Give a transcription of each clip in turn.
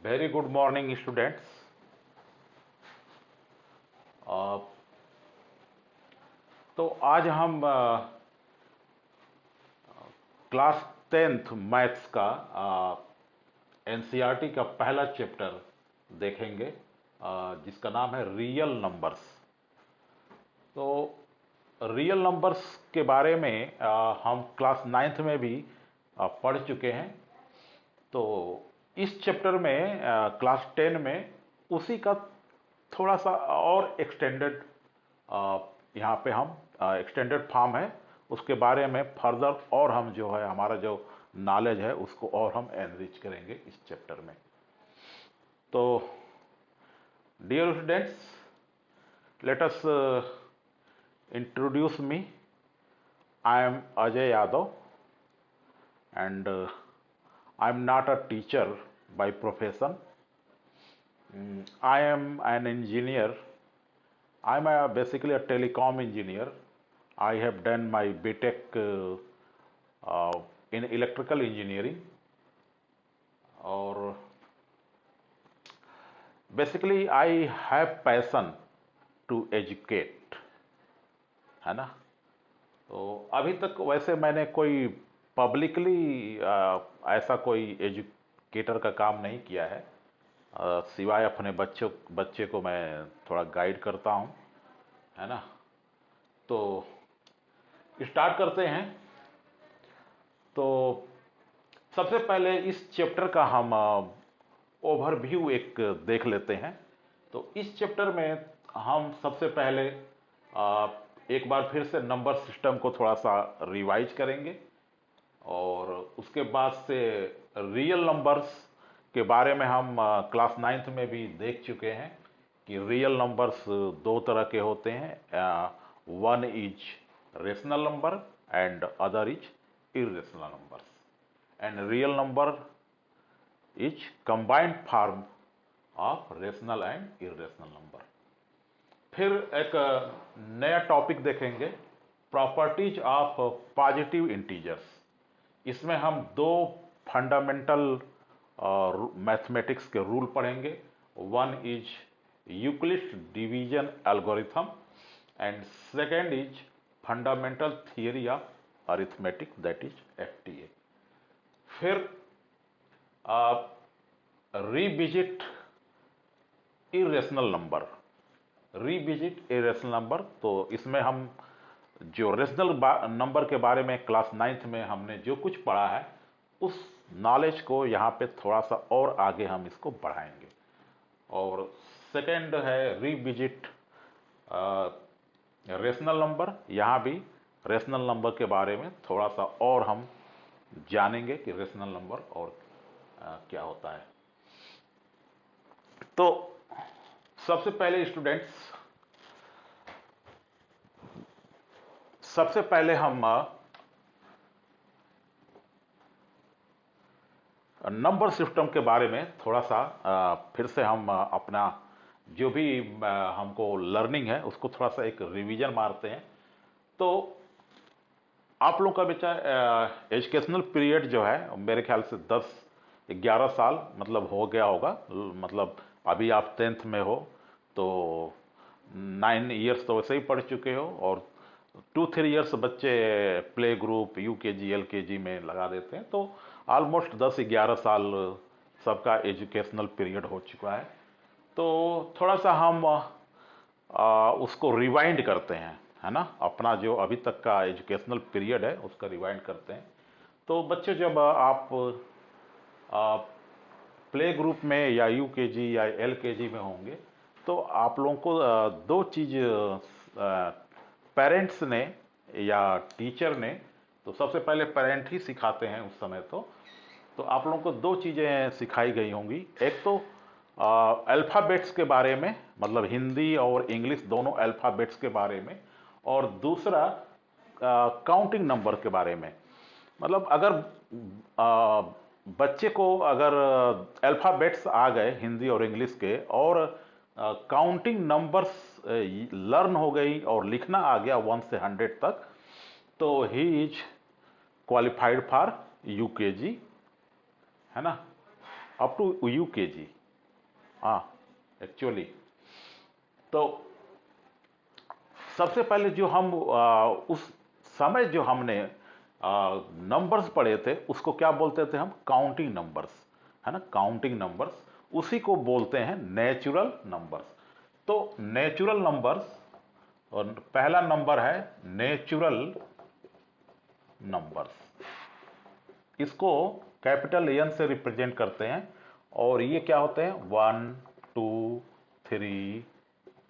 Very good morning students. तो आज हम क्लास 10th मैथ्स का एनसीईआरटी का पहला चैप्टर देखेंगे, जिसका नाम है रियल नंबर्स। तो रियल नंबर्स के बारे में हम क्लास 9th में भी पढ़ चुके हैं। तो इस चैप्टर में क्लास 10 में उसी का थोड़ा सा और एक्सटेंडेड, यहाँ पे हम एक्सटेंडेड फॉर्म है उसके बारे में फर्दर और हम जो है हमारा जो नॉलेज है उसको और हम एनरिच करेंगे इस चैप्टर में। तो dear students, let us introduce me. I am Ajay Yadav and I'm not a teacher by profession. I am an engineer. I'm basically a telecom engineer. I have done my BTech in electrical engineering, or basically I have passion to educate, है ना। तो अभी तक वैसे मैंने कोई publicly ऐसा कोई एजुकेटर का काम नहीं किया है, सिवाय अपने बच्चे को मैं थोड़ा गाइड करता हूँ, है ना। तो स्टार्ट करते हैं। तो सबसे पहले इस चैप्टर का हम ओवरव्यू एक देख लेते हैं। तो इस चैप्टर में हम सबसे पहले एक बार फिर से नंबर सिस्टम को थोड़ा सा रिवाइज करेंगे, और उसके बाद से रियल नंबर्स के बारे में हम क्लास 9th में भी देख चुके हैं कि रियल नंबर्स दो तरह के होते हैं। One is rational number and other is irrational numbers, and real number is combined form of rational and irrational number. फिर एक नया टॉपिक देखेंगे, प्रॉपर्टीज ऑफ पॉजिटिव इंटीजर्स। इसमें हम दो फंडामेंटल मैथमेटिक्स के रूल पढ़ेंगे। One is Euclid's division algorithm and second is fundamental theory of arithmetic, that is FTA. फिर revisit irrational number, revisit irrational number. तो इसमें हम जो रेशनल नंबर के बारे में क्लास 9th में हमने जो कुछ पढ़ा है उस नॉलेज को यहाँ पे थोड़ा सा और आगे हम इसको बढ़ाएंगे। और सेकंड है रिविजिट रेशनल नंबर। यहाँ भी रेशनल नंबर के बारे में थोड़ा सा और हम जानेंगे कि रेशनल नंबर और क्या होता है। तो सबसे पहले स्टूडेंट्स, सबसे पहले हम नंबर सिस्टम के बारे में थोड़ा सा फिर से हम अपना जो भी हमको लर्निंग है उसको थोड़ा सा एक रिवीजन मारते हैं। तो आप लोगों का बच्चा एजुकेशनल पीरियड जो है मेरे ख्याल से 10-11 साल मतलब हो गया होगा। मतलब अभी आप 10th में हो तो 9 इयर्स तो वैसे ही पढ़ चुके हो, और 2-3 इयर्स बच्चे प्ले ग्रुप यूकेजी एलकेजी में लगा देते हैं। तो ऑलमोस्ट 10-11 साल सबका एजुकेशनल पीरियड हो चुका है। तो थोड़ा सा हम उसको रिवाइंड करते हैं, है ना। अपना जो अभी तक का एजुकेशनल पीरियड है उसका रिवाइंड करते हैं। तो बच्चे जब आप प्ले ग्रुप में या यूकेजी या एलकेजी में होंगे तो आप लोगों को दो चीज़ पेरेंट्स ने या टीचर ने, तो सबसे पहले पेरेंट ही सिखाते हैं उस समय। तो आप लोगों को दो चीज़ें सिखाई गई होंगी। एक तो अल्फ़ाबेट्स के बारे में, मतलब हिंदी और इंग्लिश दोनों अल्फ़ाबेट्स के बारे में, और दूसरा काउंटिंग नंबर के बारे में। मतलब अगर बच्चे को अगर अल्फ़ाबेट्स आ गए हिंदी और इंग्लिश के, और काउंटिंग नंबर्स लर्न हो गई और लिखना आ गया 1 से 100 तक, तो he is qualified for UKG, है ना, अप टू यूकेजी। हाँ एक्चुअली। तो सबसे पहले जो हम उस समय जो हमने नंबर्स पढ़े थे उसको क्या बोलते थे हम, काउंटिंग नंबर्स, है ना, काउंटिंग नंबर्स, उसी को बोलते हैं नेचुरल नंबर्स। तो नेचुरल नंबर्स, और पहला नंबर है नेचुरल नंबर्स, इसको कैपिटल एन से रिप्रेजेंट करते हैं। और ये क्या होते हैं, 1 2 3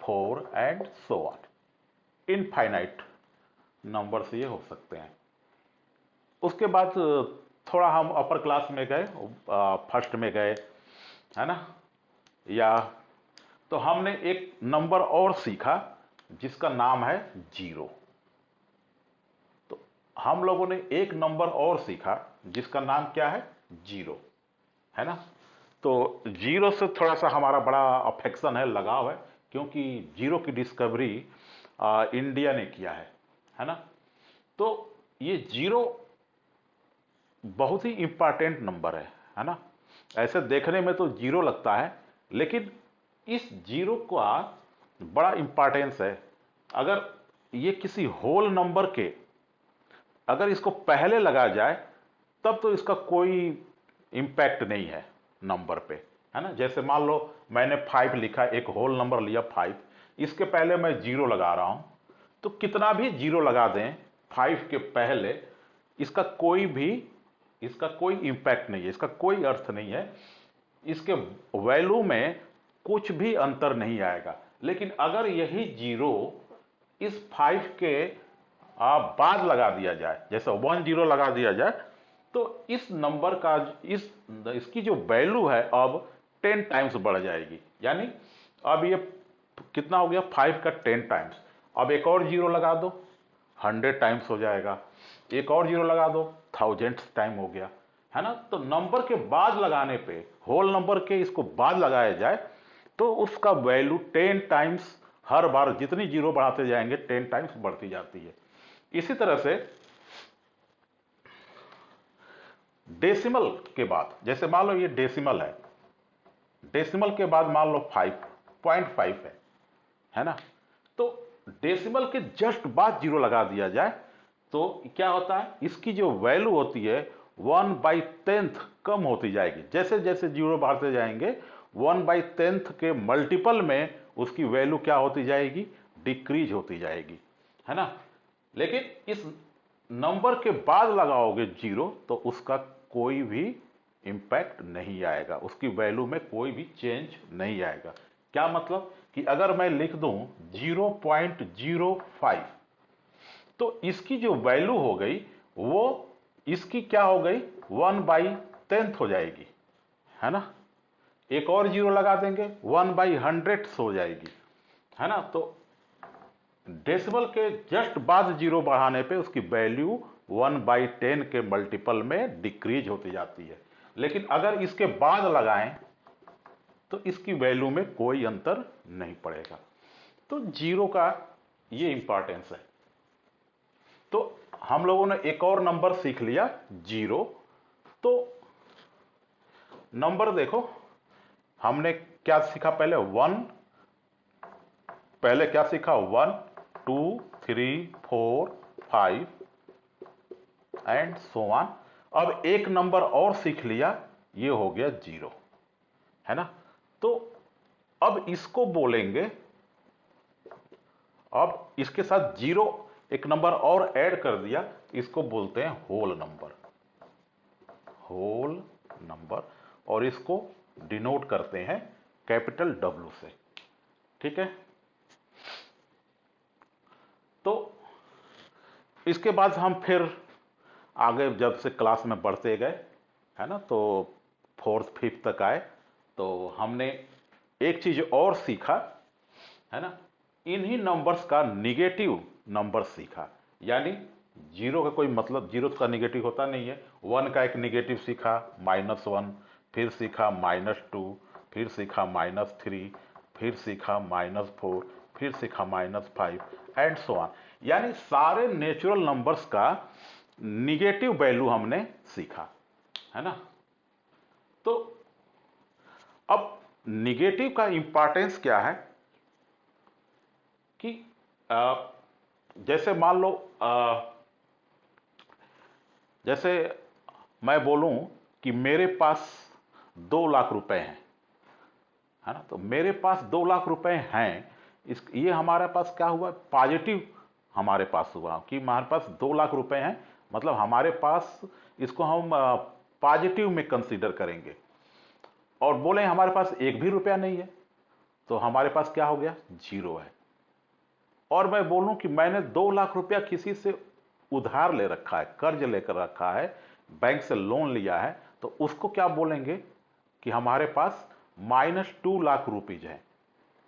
4 and so on, infinite numbers ये हो सकते हैं। उसके बाद थोड़ा हम अपर क्लास में गए, फर्स्ट में गए, है ना, या तो हमने एक नंबर और सीखा जिसका नाम है जीरो। तो हम लोगों ने एक नंबर और सीखा जिसका नाम क्या है, जीरो, है ना। तो जीरो से थोड़ा सा हमारा बड़ा अफेक्शन है, लगाव है, क्योंकि जीरो की डिस्कवरी इंडिया ने किया है ना। तो ये जीरो बहुत ही इंपॉर्टेंट नंबर है ना। ऐसे देखने में तो जीरो लगता है, लेकिन इस जीरो का बड़ा इंपॉर्टेंस है। अगर ये किसी होल नंबर के, अगर इसको पहले लगा जाए तब तो इसका कोई इम्पैक्ट नहीं है नंबर पे, है ना। जैसे मान लो मैंने 5 लिखा, एक होल नंबर लिया 5, इसके पहले मैं जीरो लगा रहा हूं, तो कितना भी जीरो लगा दें 5 के पहले, इसका कोई इम्पैक्ट नहीं है, इसका कोई अर्थ नहीं है, इसके वैल्यू में कुछ भी अंतर नहीं आएगा। लेकिन अगर यही जीरो इस 5 के बाद लगा दिया जाए, जैसे 10 लगा दिया जाए, तो इस नंबर का इसकी जो वैल्यू है अब 10 टाइम्स बढ़ जाएगी। यानी अब ये कितना हो गया, 5 का 10 टाइम्स। अब एक और जीरो लगा दो, 100 टाइम्स हो जाएगा। एक और जीरो लगा दो, 1000 टाइम हो गया, है ना। तो नंबर के बाद लगाने पे, होल नंबर के इसको बाद लगाया जाए तो उसका वैल्यू 10 टाइम्स, हर बार जितनी जीरो बढ़ाते जाएंगे 10 टाइम्स बढ़ती जाती है। इसी तरह से डेसिमल के बाद, जैसे मान लो ये डेसिमल है, डेसिमल के बाद मान लो 5.5 है ना। तो डेसिमल के जस्ट बाद जीरो लगा दिया जाए तो क्या होता है, इसकी जो वैल्यू होती है 1/10 कम होती जाएगी। जैसे जैसे जीरो बढ़ते जाएंगे 1/10 के मल्टीपल में उसकी वैल्यू क्या होती जाएगी, डिक्रीज होती जाएगी, है ना। लेकिन इस नंबर के बाद लगाओगे जीरो तो उसका कोई भी इंपैक्ट नहीं आएगा, उसकी वैल्यू में कोई भी चेंज नहीं आएगा। क्या मतलब कि अगर मैं लिख दूं 0.05, तो इसकी जो वैल्यू हो गई वो इसकी क्या हो गई, 1/10 हो जाएगी, है ना। एक और जीरो लगा देंगे 1/100 हो जाएगी, है ना। तो डेसिमल के जस्ट बाद जीरो बढ़ाने पे उसकी वैल्यू 1/10 के मल्टीपल में डिक्रीज होती जाती है। लेकिन अगर इसके बाद लगाएं तो इसकी वैल्यू में कोई अंतर नहीं पड़ेगा। तो जीरो का ये इंपॉर्टेंस है। तो हम लोगों ने एक और नंबर सीख लिया, जीरो। तो नंबर देखो, हमने क्या सीखा पहले, 1, पहले क्या सीखा, 1 2 3 4 5 एंड सो ऑन। अब एक नंबर और सीख लिया, ये हो गया जीरो, है ना। तो अब इसको बोलेंगे, अब इसके साथ जीरो एक नंबर और ऐड कर दिया, इसको बोलते हैं होल नंबर, होल नंबर। और इसको डिनोट करते हैं कैपिटल डब्ल्यू से, ठीक है। तो इसके बाद हम फिर आगे जब से क्लास में बढ़ते गए, है ना, तो 4th 5th तक आए तो हमने एक चीज और सीखा, है ना, इन्हीं नंबर्स का निगेटिव नंबर सीखा। यानी जीरो का कोई मतलब, जीरो का निगेटिव होता नहीं है। 1 का एक निगेटिव सीखा, -1, फिर सीखा -2, फिर सीखा -3, फिर सीखा -4, फिर सीखा -5 एंड सो ऑन। यानी सारे नेचुरल नंबर्स का निगेटिव वैल्यू हमने सीखा, है ना। तो अब निगेटिव का इंपॉर्टेंस क्या है कि जैसे मान लो जैसे मैं बोलूं कि मेरे पास 2 लाख रुपए हैं, है ना। तो मेरे पास 2 लाख रुपए हैं, इस ये हमारे पास क्या हुआ, पॉजिटिव हमारे पास हुआ कि हमारे पास 2 लाख रुपए हैं, मतलब हमारे पास इसको हम पॉजिटिव में कंसीडर करेंगे। और बोले हमारे पास एक भी रुपया नहीं है, तो हमारे पास क्या हो गया, जीरो है। और मैं बोलूं कि मैंने 2 लाख रुपया किसी से उधार ले रखा है, कर्ज लेकर रखा है, बैंक से लोन लिया है, तो उसको क्या बोलेंगे कि हमारे पास -2 लाख रुपीज है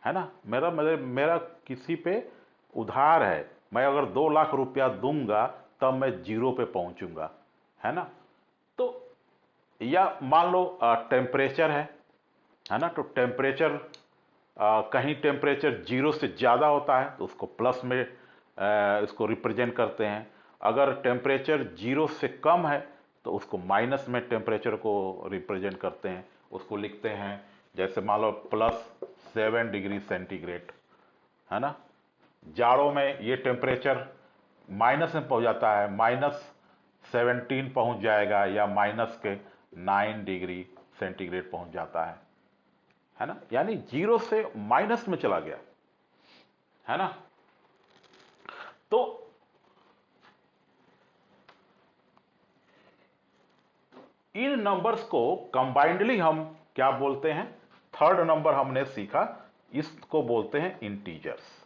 ना। मेरा मेरे मेरा किसी पे उधार है, मैं अगर 2 लाख रुपया दूंगा तब मैं जीरो पे पहुंचूंगा, है ना। तो या मान लो टेम्परेचर है ना। तो टेम्परेचर कहीं टेम्परेचर जीरो से ज़्यादा होता है तो उसको प्लस में इसको रिप्रेजेंट करते हैं। अगर टेम्परेचर जीरो से कम है तो उसको माइनस में टेम्परेचर को रिप्रेजेंट करते हैं, उसको लिखते हैं जैसे मान लो +7 डिग्री सेंटीग्रेड, है ना। जाड़ों में ये टेम्परेचर माइनस में पहुंच जाता है, -17 पहुंच जाएगा या -9 डिग्री सेंटीग्रेड पहुंच जाता है ना। यानी जीरो से माइनस में चला गया, है ना। तो इन नंबर्स को कंबाइंडली हम क्या बोलते हैं, थर्ड नंबर हमने सीखा, इसको बोलते हैं इंटीजर्स।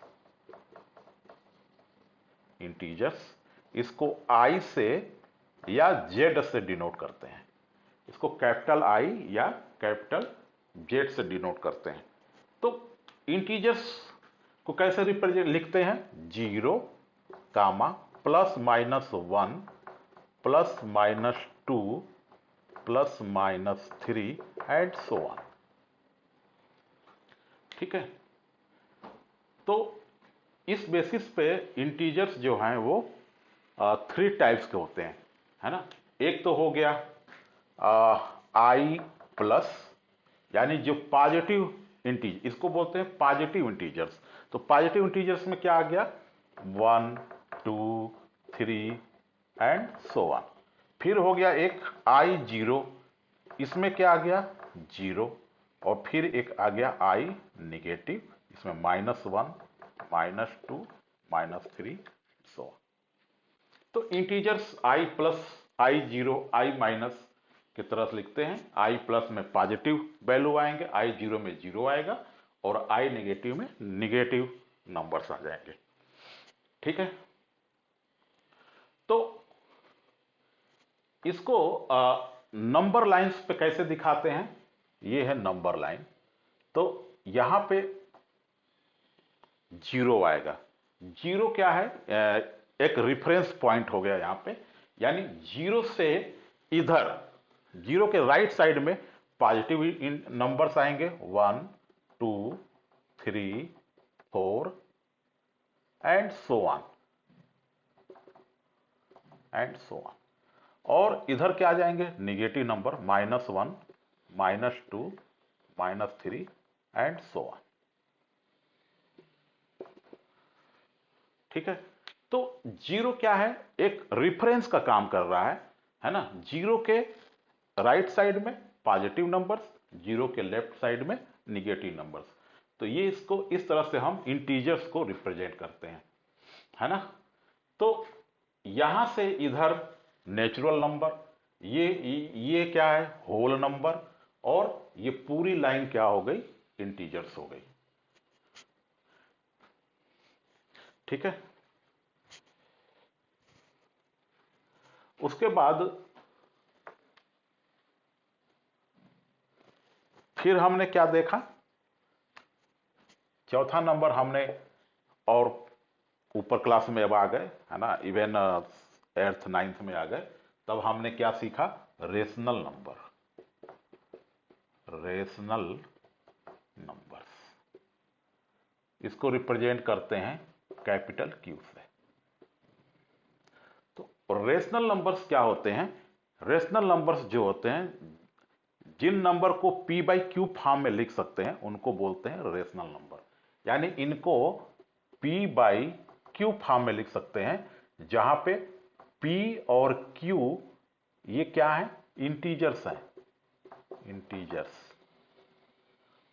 इंटीजर्स इसको आई से या जेड से डिनोट करते हैं, इसको कैपिटल आई या कैपिटल जेड से डिनोट करते हैं। तो इंटीजर्स को कैसे रिप्रेजेंट लिखते हैं, 0, +-1 +-2 +-3 एंड सो ऑन। ठीक है। तो इस बेसिस पे इंटीजर्स जो हैं वो 3 टाइप्स के होते हैं, है ना। एक तो हो गया आई प्लस, यानी जो पॉजिटिव इंटीजर, इसको बोलते हैं पॉजिटिव इंटीजर्स। तो पॉजिटिव इंटीजर्स में क्या आ गया, 1 2 3 एंड सो ऑन। फिर हो गया एक आई जीरो, इसमें क्या आ गया, 0। और फिर एक आ गया आई निगेटिव, इसमें -1 -2 -3 सो ऑन। तो इंटीजर्स आई प्लस, आई जीरो, आई माइनस की तरह से लिखते हैं। आई प्लस में पॉजिटिव वैल्यू आएंगे, आई जीरो में जीरो आएगा, और आई नेगेटिव में निगेटिव नंबर्स आ जाएंगे। ठीक है। तो इसको नंबर लाइंस पे कैसे दिखाते हैं, ये है नंबर लाइन। तो यहां पे जीरो आएगा, जीरो क्या है, एक रेफरेंस पॉइंट हो गया यहां पे, यानी जीरो से इधर, जीरो के राइट साइड में पॉजिटिव नंबर्स आएंगे, 1 2 3 4 and so on and so on. और इधर क्या आ जाएंगे, negative number, -1 -2 -3 and so on. ठीक है। तो जीरो क्या है, एक रेफरेंस का काम कर रहा है ना। जीरो के राइट साइड में पॉजिटिव नंबर्स, जीरो के लेफ्ट साइड में निगेटिव नंबर्स। तो ये इसको इस तरह से हम इंटीजर्स को रिप्रेजेंट करते हैं, है ना। तो यहां से इधर नेचुरल नंबर, ये क्या है, होल नंबर, और ये पूरी लाइन क्या हो गई, इंटीजर्स हो गई। ठीक है। उसके बाद फिर हमने क्या देखा, चौथा नंबर हमने, और ऊपर क्लास में अब आ गए, है ना, इवन 8th 9th में आ गए, तब हमने क्या सीखा, रेशनल नंबर। रेशनल नंबर्स, इसको रिप्रेजेंट करते हैं कैपिटल क्यू से। तो रेशनल नंबर्स क्या होते हैं, रेशनल नंबर्स जो होते हैं, जिन नंबर को p बाई क्यू फॉर्म में लिख सकते हैं उनको बोलते हैं रेशनल नंबर। यानी इनको p बाई क्यू फॉर्म में लिख सकते हैं, जहां पे p और q ये क्या है, इंटीजर्स हैं, इंटीजर्स,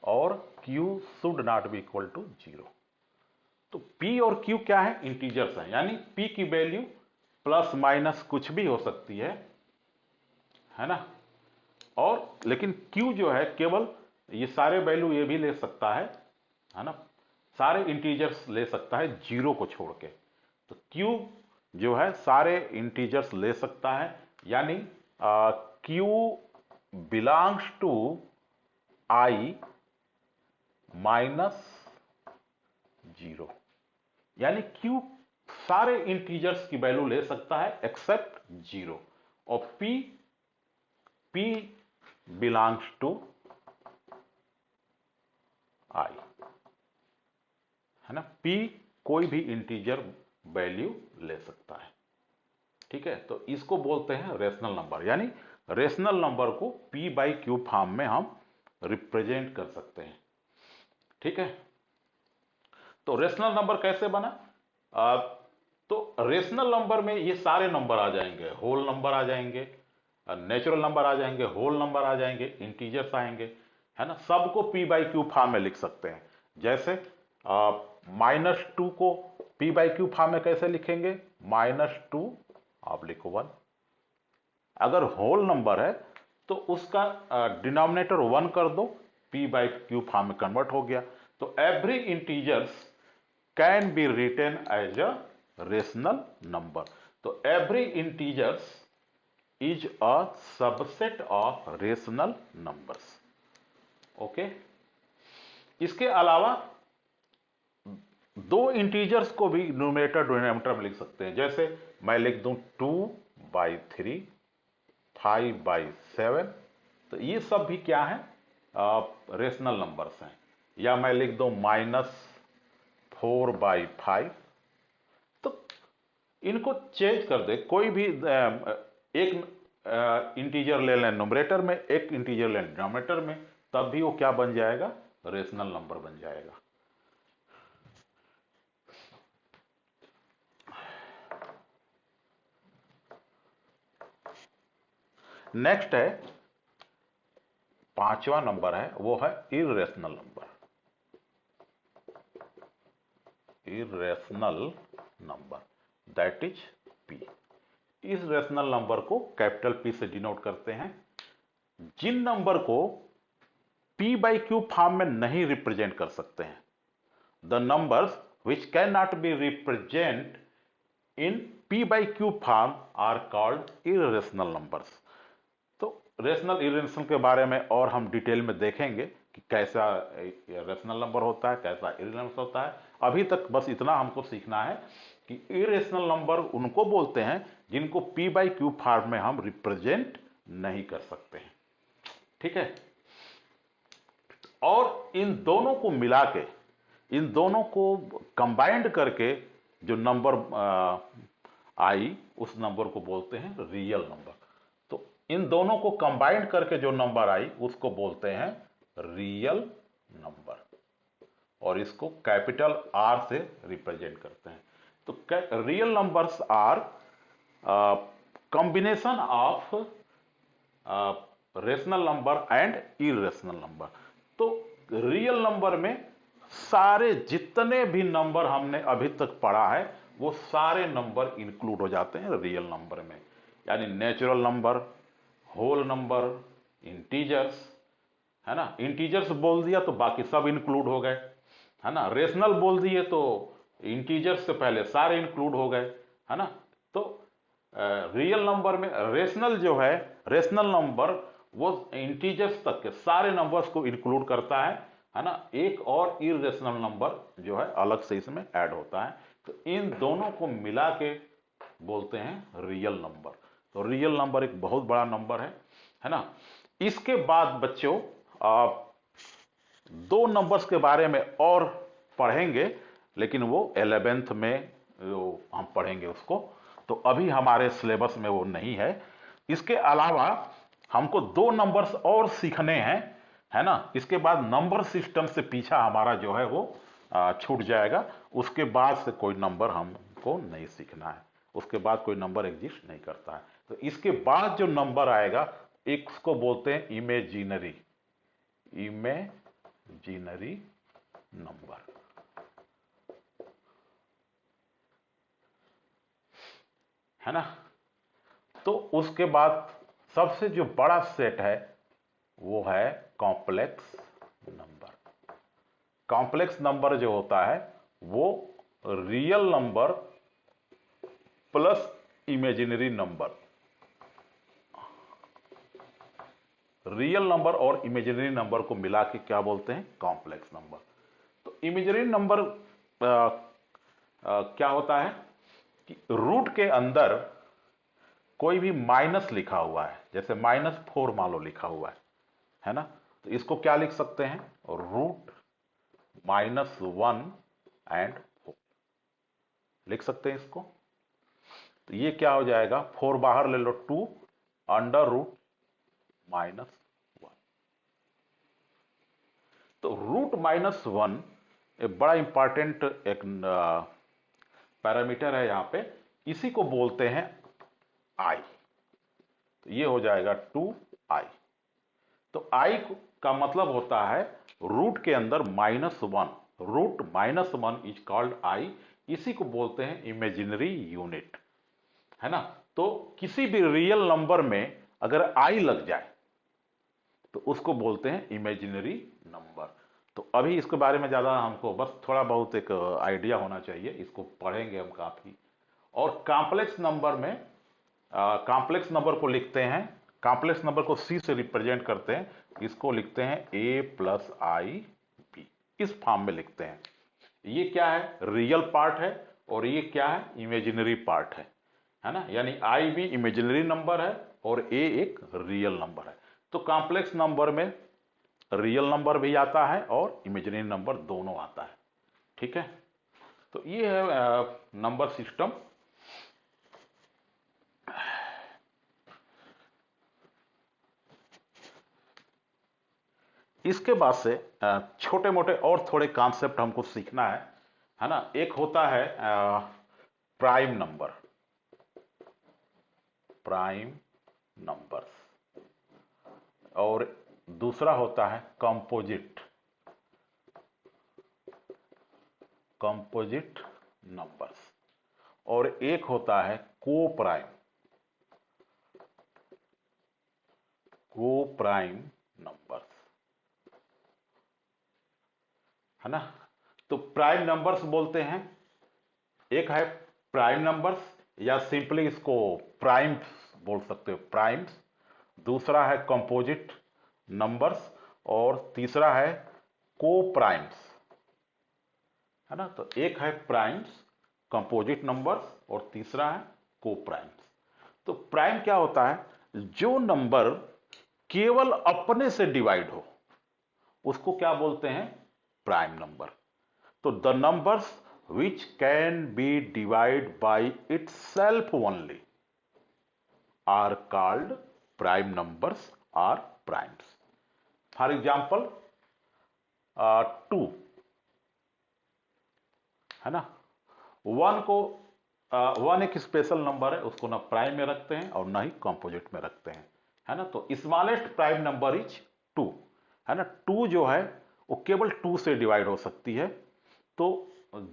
और q should not be equal to 0। तो p और q क्या है, इंटीजर्स हैं, यानी p की वैल्यू प्लस माइनस कुछ भी हो सकती है ना। और लेकिन q जो है केवल ये सारे वैल्यू ये भी ले सकता है ना, सारे इंटीजर्स ले सकता है जीरो को छोड़ के। तो q जो है सारे इंटीजर्स ले सकता है, यानी q belongs to i minus 0, यानी q सारे इंटीजर्स की वैल्यू ले सकता है एक्सेप्ट 0, और p बिलोंग्स टू i, है ना। p कोई भी इंटीजर वैल्यू ले सकता है, ठीक है। तो इसको बोलते हैं रेशनल नंबर, यानी रेशनल नंबर को p बाई क्यू फॉर्म में हम रिप्रेजेंट कर सकते हैं, ठीक है। तो रेशनल नंबर कैसे बना, तो रेशनल नंबर में ये सारे नंबर आ जाएंगे, होल नंबर आ जाएंगे, नेचुरल नंबर आ जाएंगे, होल नंबर आ जाएंगे, इंटीजर्स आएंगे, है ना। सबको p बाई क्यू फॉर्म में लिख सकते हैं। जैसे -2 को p बाई क्यू फॉर्म में कैसे लिखेंगे, -2/1। अगर होल नंबर है तो उसका डिनोमिनेटर 1 कर दो, p बाई क्यू फॉर्म में कन्वर्ट हो गया। तो every integers can be written as a rational number. तो every integers is a subset of rational numbers, okay. इसके अलावा दो इंटीजर्स को भी न्यूमरेटर डिनोमिनेटर में लिख सकते हैं। जैसे मैं लिख दूं 2/3, 5/7, तो ये सब भी क्या है, रेशनल नंबर्स हैं। या मैं लिख दूं -4/5, तो इनको चेंज कर दे, कोई भी एक इंटीजर ले लें न्यूमरेटर में, एक इंटीजर लें डिनोमिनेटर में, तब भी वो क्या बन जाएगा, रेशनल नंबर बन जाएगा। नेक्स्ट है, पांचवा नंबर है, वो है irrational number. Irrational number that is p। इस रेशनल नंबर को कैपिटल P से डिनोट करते हैं। जिन नंबर को p बाई क्यू फॉर्म में नहीं रिप्रेजेंट कर सकते हैं, the numbers which can not be represent in p by Q form are called irrational numbers. तो रेशनल इर्रेशनल के बारे में और हम डिटेल में देखेंगे कि कैसा रेशनल नंबर होता है, कैसा इर्रेशनल होता है। अभी तक बस इतना हमको सीखना है कि इरेशनल नंबर उनको बोलते हैं जिनको p बाई क्यू फॉर्म में हम रिप्रेजेंट नहीं कर सकते हैं, ठीक है। और इन दोनों को मिला के, इन दोनों को कंबाइंड करके जो नंबर आई, उस नंबर को बोलते हैं रियल नंबर। तो इन दोनों को कंबाइंड करके जो नंबर आई उसको बोलते हैं रियल नंबर, और इसको कैपिटल R से रिप्रेजेंट करते हैं। तो real numbers are combination of rational number and irrational number. तो रियल नंबर में सारे जितने भी नंबर हमने अभी तक पढ़ा है वो सारे नंबर इंक्लूड हो जाते हैं रियल नंबर में, यानी natural number, whole number, integers, है ना। इंटीजर्स बोल दिया तो बाकी सब इंक्लूड हो गए, है ना। रेशनल बोल दिए तो इंटीजर्स से पहले सारे इंक्लूड हो गए, है ना। तो रियल नंबर में रेशनल जो है, रेशनल नंबर वो इंटीजर्स तक के सारे नंबर्स को इंक्लूड करता है ना। एक और इरेशनल नंबर जो है अलग से इसमें ऐड होता है। तो इन दोनों को मिला के बोलते हैं रियल नंबर। तो रियल नंबर एक बहुत बड़ा नंबर है ना। इसके बाद बच्चों आप दो नंबर्स के बारे में और पढ़ेंगे, लेकिन वो 11th में हम पढ़ेंगे उसको, तो अभी हमारे सिलेबस में वो नहीं है। इसके अलावा हमको दो नंबर्स और सीखने हैं, है ना। इसके बाद नंबर सिस्टम से पीछा हमारा जो है वो छूट जाएगा। उसके बाद से कोई नंबर हमको नहीं सीखना है, उसके बाद कोई नंबर एग्जिस्ट नहीं करता है। तो इसके बाद जो नंबर आएगा एक उसको बोलते हैं इमेजिनरी, इमेजिनरी नंबर, है ना। तो उसके बाद सबसे जो बड़ा सेट है वो है कॉम्प्लेक्स नंबर। कॉम्प्लेक्स नंबर जो होता है वो real number plus imaginary number, real number और इमेजिनरी नंबर को मिला के क्या बोलते हैं, कॉम्प्लेक्स नंबर। तो इमेजिनरी नंबर क्या होता है कि रूट के अंदर कोई भी माइनस लिखा हुआ है, जैसे -4 मान लो लिखा हुआ है ना। तो इसको क्या लिख सकते हैं, रूट -1 एंड 4 लिख सकते हैं इसको। तो ये क्या हो जाएगा, 4 बाहर ले लो, 2 अंडर रूट -1। तो रूट -1 एक बड़ा इंपॉर्टेंट एक पैरामीटर है यहां पे, इसी को बोलते हैं आई। तो ये हो जाएगा 2i। तो i का मतलब होता है रूट के अंदर -1, रूट -1 इज कॉल्ड आई। इसी को बोलते हैं इमेजिनरी यूनिट, है ना। तो किसी भी रियल नंबर में अगर आई लग जाए तो उसको बोलते हैं इमेजिनरी नंबर। तो अभी इसके बारे में ज़्यादा हमको बस थोड़ा बहुत एक आइडिया होना चाहिए, इसको पढ़ेंगे हम काफ़ी। और कॉम्प्लेक्स नंबर में कॉम्प्लेक्स नंबर को लिखते हैं, कॉम्प्लेक्स नंबर को सी से रिप्रेजेंट करते हैं, इसको लिखते हैं a+i_b, इस फॉर्म में लिखते हैं। ये क्या है, रियल पार्ट है और ये क्या है, इमेजिनरी पार्ट है ना। यानी आई भी इमेजिनरी नंबर है और ए एक रियल नंबर है। तो कॉम्प्लेक्स नंबर में रियल नंबर भी आता है और इमेजिनरी नंबर दोनों आता है, ठीक है। तो ये है नंबर सिस्टम। इसके बाद से छोटे मोटे और थोड़े कॉन्सेप्ट हमको सीखना है ना। एक होता है प्राइम नंबर, प्राइम नंबर्स, और दूसरा होता है कंपोजिट, कंपोजिट नंबर्स, और एक होता है को प्राइम, को प्राइम नंबर्स, है ना। तो प्राइम नंबर्स बोलते हैं, एक है प्राइम नंबर्स या सिंपली इसको प्राइम्स बोल सकते हो, प्राइम्स। दूसरा है कंपोजिट नंबर्स और तीसरा है को प्राइम्स, है ना। तो एक है प्राइम्स, कंपोजिट नंबर्स और तीसरा है को प्राइम्स। तो प्राइम क्या होता है, जो नंबर केवल अपने से डिवाइड हो उसको क्या बोलते हैं, प्राइम नंबर। तो the numbers which can be divided by itself only are called prime numbers or primes. For example, 2, है ना। 1 को 1 एक स्पेशल नंबर है, उसको ना प्राइम में रखते हैं और ना ही कंपोजिट में रखते हैं, है ना। तो स्मॉलेस्ट प्राइम नंबर इज 2, है ना। 2 जो है वो केवल 2 से डिवाइड हो सकती है। तो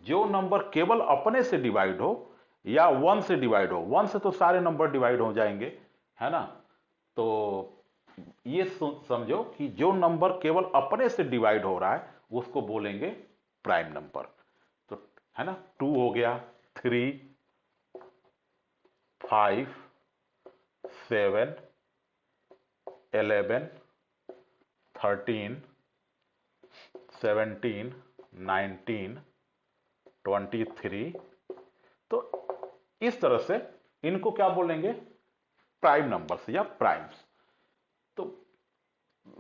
जो नंबर केवल अपने से डिवाइड हो या 1 से डिवाइड हो, 1 से तो सारे नंबर डिवाइड हो जाएंगे, है ना। तो ये समझो कि जो नंबर केवल अपने से डिवाइड हो रहा है उसको बोलेंगे प्राइम नंबर। तो है ना, 2 हो गया, 3, 5, 7, 11, 13, 17, 19, 23। तो इस तरह से इनको क्या बोलेंगे, प्राइम नंबर्स या प्राइम्स। तो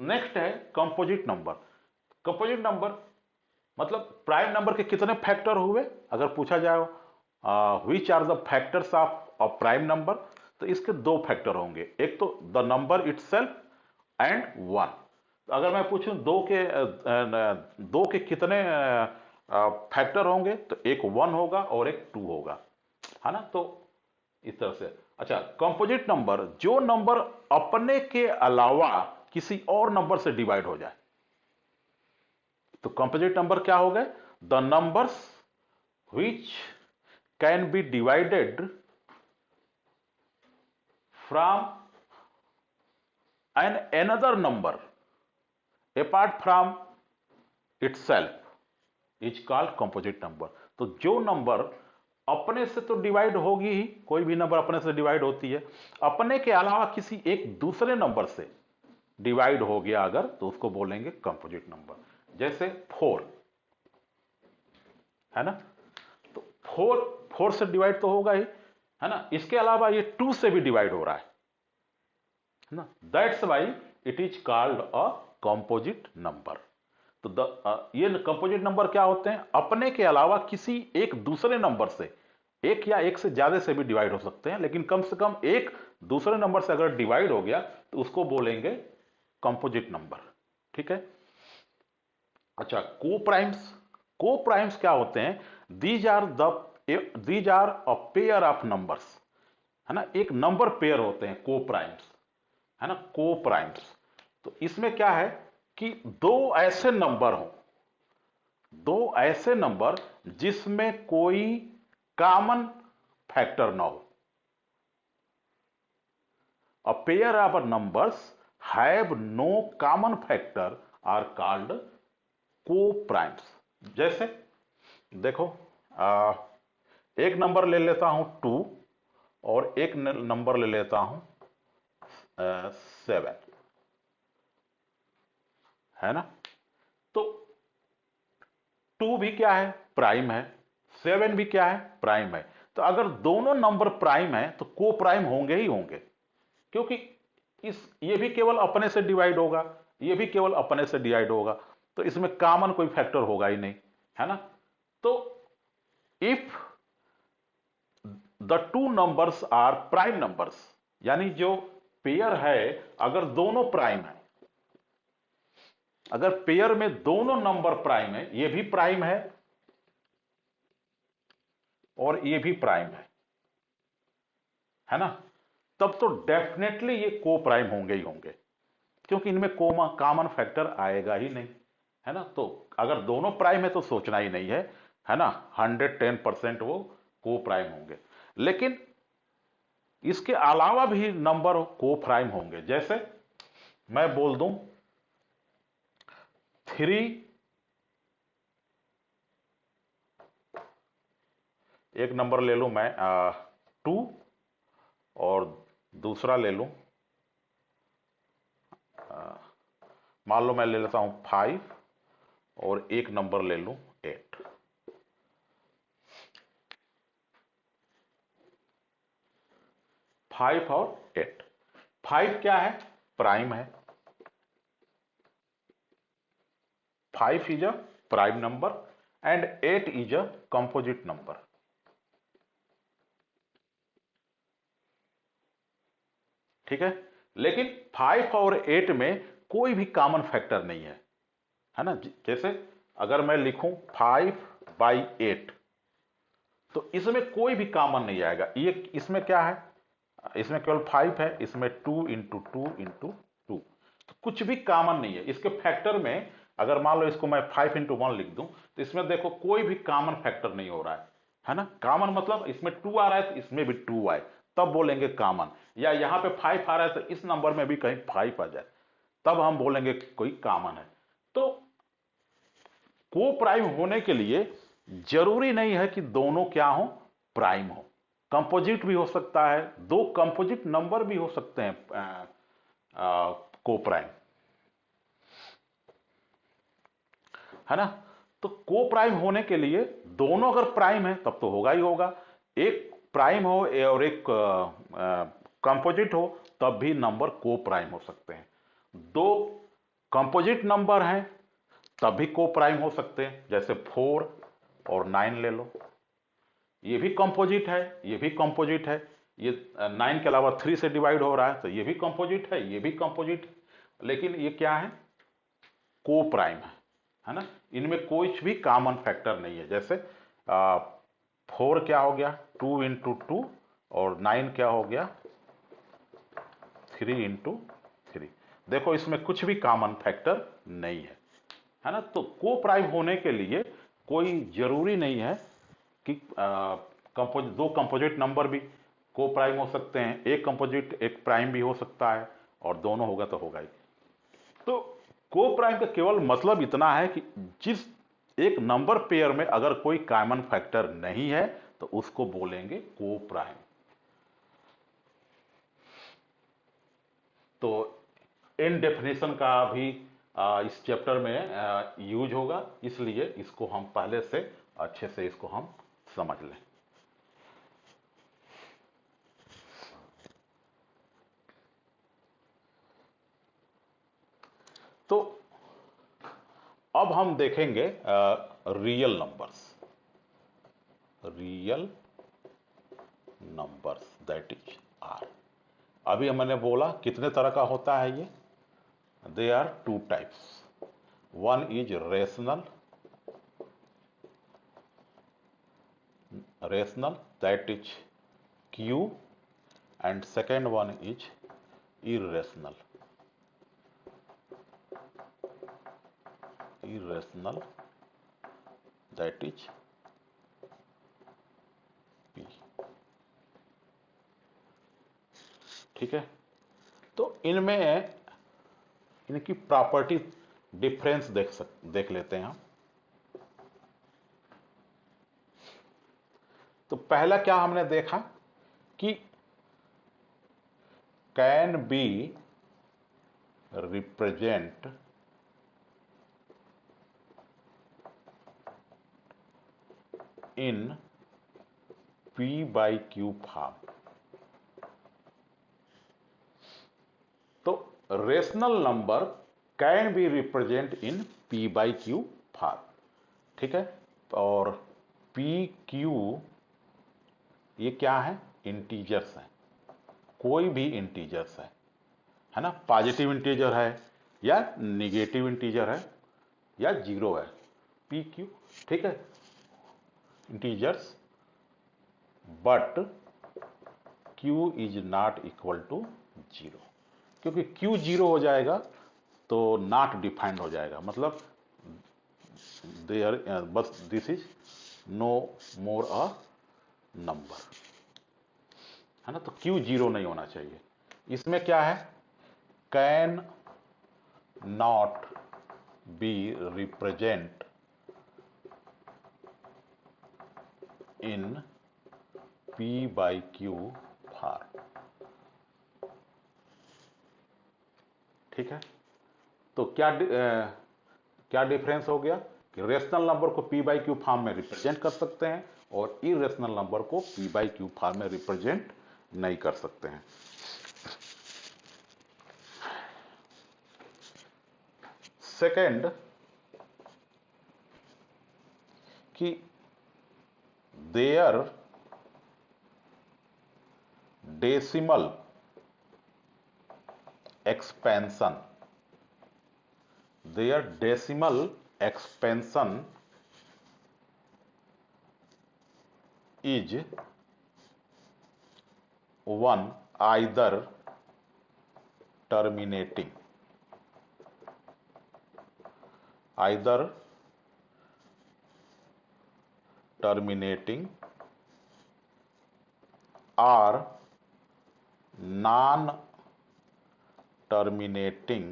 नेक्स्ट है कंपोजिट नंबर। कंपोजिट नंबर मतलब प्राइम नंबर के कितने फैक्टर हुए, अगर पूछा जाए which are the factors of prime number, तो इसके दो फैक्टर होंगे, एक तो the number itself and one. अगर मैं पूछूं दो के कितने फैक्टर होंगे, तो एक वन होगा और एक टू होगा, है ना। तो इस तरह से। अच्छा, कंपोजिट नंबर, जो नंबर अपने के अलावा किसी और नंबर से डिवाइड हो जाए। तो कंपोजिट नंबर क्या हो गए? The numbers which can be divided from another number apart from itself is called composite number। तो जो नंबर अपने से तो डिवाइड होगी ही, कोई भी नंबर अपने से डिवाइड होती है, अपने के अलावा किसी एक दूसरे नंबर से डिवाइड हो गया अगर, तो उसको बोलेंगे कंपोजिट नंबर। जैसे 4, है ना, तो 4 से डिवाइड तो होगा ही, है ना, इसके अलावा ये 2 से भी डिवाइड हो रहा है ना। That's why it is called a composite number. तो ये कंपोजिट नंबर क्या होते हैं? अपने के अलावा किसी एक दूसरे नंबर से, एक या एक से ज्यादा से भी डिवाइड हो सकते हैं, लेकिन कम से कम एक दूसरे नंबर से अगर डिवाइड हो गया तो उसको बोलेंगे कंपोजिट नंबर। ठीक है। अच्छा, को प्राइम्स क्या होते हैं? These are a pair of numbers, है ना, एक नंबर पेयर होते हैं को प्राइम्स, है ना, को प्राइम्स। तो इसमें क्या है कि दो ऐसे नंबर जिसमें कोई कॉमन फैक्टर ना हो। A pair of numbers have no common factor are called coprimes. जैसे देखो, एक नंबर ले लेता हूं 2 और एक नंबर ले लेता हूं 7, है ना। तो 2 भी क्या है? प्राइम है। 7 भी क्या है? प्राइम है। तो अगर दोनों नंबर प्राइम है तो को प्राइम होंगे ही होंगे, क्योंकि ये भी केवल अपने से डिवाइड होगा, ये भी केवल अपने से डिवाइड होगा, तो इसमें कॉमन कोई फैक्टर होगा ही नहीं, है ना। तो if the two numbers are prime numbers, यानी जो पेयर है, अगर दोनों प्राइम है, अगर पेयर में दोनों नंबर प्राइम है, ये भी प्राइम है और ये भी प्राइम है ना, तब तो डेफिनेटली ये को प्राइम होंगे ही होंगे, क्योंकि इनमें कॉमन फैक्टर आएगा ही नहीं, है ना। तो अगर दोनों प्राइम है तो सोचना ही नहीं है ना, 110% वो को प्राइम होंगे। लेकिन इसके अलावा भी नंबर को प्राइम होंगे। जैसे मैं बोल दूं 3, एक नंबर ले लूं मैं 2 और दूसरा ले लूं, मान लो मैं ले लेता हूं 5 और एक नंबर ले लूं 8। 5 और 8। 5 क्या है? प्राइम है। 5 is a prime number and 8 is a composite number. ठीक है। लेकिन 5 और 8 में कोई भी कॉमन फैक्टर नहीं है ना। जैसे अगर मैं लिखूं 5/8, तो इसमें कोई भी कॉमन नहीं आएगा। ये इसमें क्या है? इसमें केवल 5 है, इसमें 2 इंटू 2 इंटू 2, तो कुछ भी कॉमन नहीं है इसके फैक्टर में। अगर मान लो इसको मैं 5 इंटू 1 लिख दूं, तो इसमें देखो कोई भी कॉमन फैक्टर नहीं हो रहा है ना। कॉमन मतलब इसमें 2 आ रहा है तो इसमें भी 2 आए, तब बोलेंगे कॉमन। या यहां पे 5 आ रहा है तो इस नंबर में भी कहीं 5 आ जाए, तब हम बोलेंगे कोई कॉमन है। तो को प्राइम होने के लिए जरूरी नहीं है कि दोनों क्या हो? प्राइम हो। कंपोजिट भी हो सकता है, दो कंपोजिट नंबर भी हो सकते हैं को प्राइम, है ना। तो को प्राइम होने के लिए दोनों अगर प्राइम है तब तो होगा ही होगा। एक प्राइम हो और एक कंपोजिट हो, तब भी नंबर को प्राइम हो सकते हैं। दो कंपोजिट नंबर हैं तब भी को प्राइम हो सकते हैं। जैसे 4 और 9 ले लो, ये भी कंपोजिट है, ये भी कंपोजिट है, ये 9 के अलावा 3 से डिवाइड हो रहा है, तो ये भी कंपोजिट है, ये भी कंपोजिट है, लेकिन ये क्या है, को प्राइम है ना। इनमें कोई भी कॉमन फैक्टर नहीं है। जैसे 4 क्या हो गया, 2 इंटू 2, और 9 क्या हो गया, 3 इंटू 3। देखो इसमें कुछ भी कॉमन फैक्टर नहीं है ना। तो को प्राइम होने के लिए कोई जरूरी नहीं है कि दो कंपोजिट नंबर भी को प्राइम हो सकते हैं, एक कंपोजिट एक प्राइम भी हो सकता है, और दोनों होगा तो होगा ही। तो को प्राइम का केवल मतलब इतना है कि जिस एक नंबर पेयर में अगर कोई कॉमन फैक्टर नहीं है तो उसको बोलेंगे को प्राइम। तो इन डेफिनेशन का भी इस चैप्टर में यूज होगा, इसलिए इसको हम पहले से अच्छे से इसको हम समझ लें। तो अब हम देखेंगे real numbers. Real numbers that is R. अभी मैंने बोला कितने तरह का होता है ये, they are two types. One is rational that is Q, and second one is irrational that is p। ठीक है, तो इनमें इनकी प्रॉपर्टी डिफरेंस देख लेते हैं हम। तो पहला क्या हमने देखा कि can be represent in p by q form. तो rational number can be represent in p by q form. ठीक है, और p q ये क्या है, इंटीजर्स है, कोई भी इंटीजर्स है ना। पॉजिटिव इंटीजर है या निगेटिव इंटीजर है या जीरो है, पी क्यू। ठीक है, integers, but Q is not equal to zero. क्योंकि क्यू जीरो हो जाएगा तो नॉट डिफाइंड हो जाएगा, मतलब देयर बस this is no more a number, है ना। तो क्यू जीरो नहीं होना चाहिए। इसमें क्या है, can not be represent in p by q form. ठीक है, तो क्या डिफरेंस हो गया कि रेशनल नंबर को p by q फॉर्म में रिप्रेजेंट कर सकते हैं और इरेशनल नंबर को p by q फॉर्म में रिप्रेजेंट नहीं कर सकते हैं। सेकंड कि their decimal expansion, their decimal expansion is one either terminating or non terminating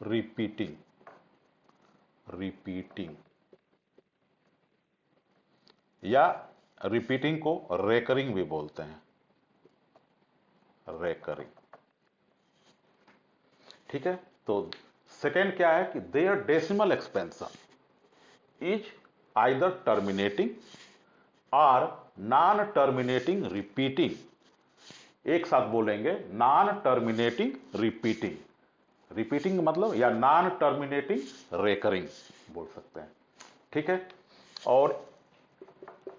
repeating या रिपीटिंग को रेकरिंग भी बोलते हैं, रेकरिंग। ठीक है, तो सेकेंड क्या है कि their decimal expansion is either terminating और नॉन टर्मिनेटिंग रिपीटिंग। एक साथ बोलेंगे, नॉन टर्मिनेटिंग रिपीटिंग। रिपीटिंग मतलब या नॉन टर्मिनेटिंग रेकरिंग बोल सकते हैं। ठीक है, और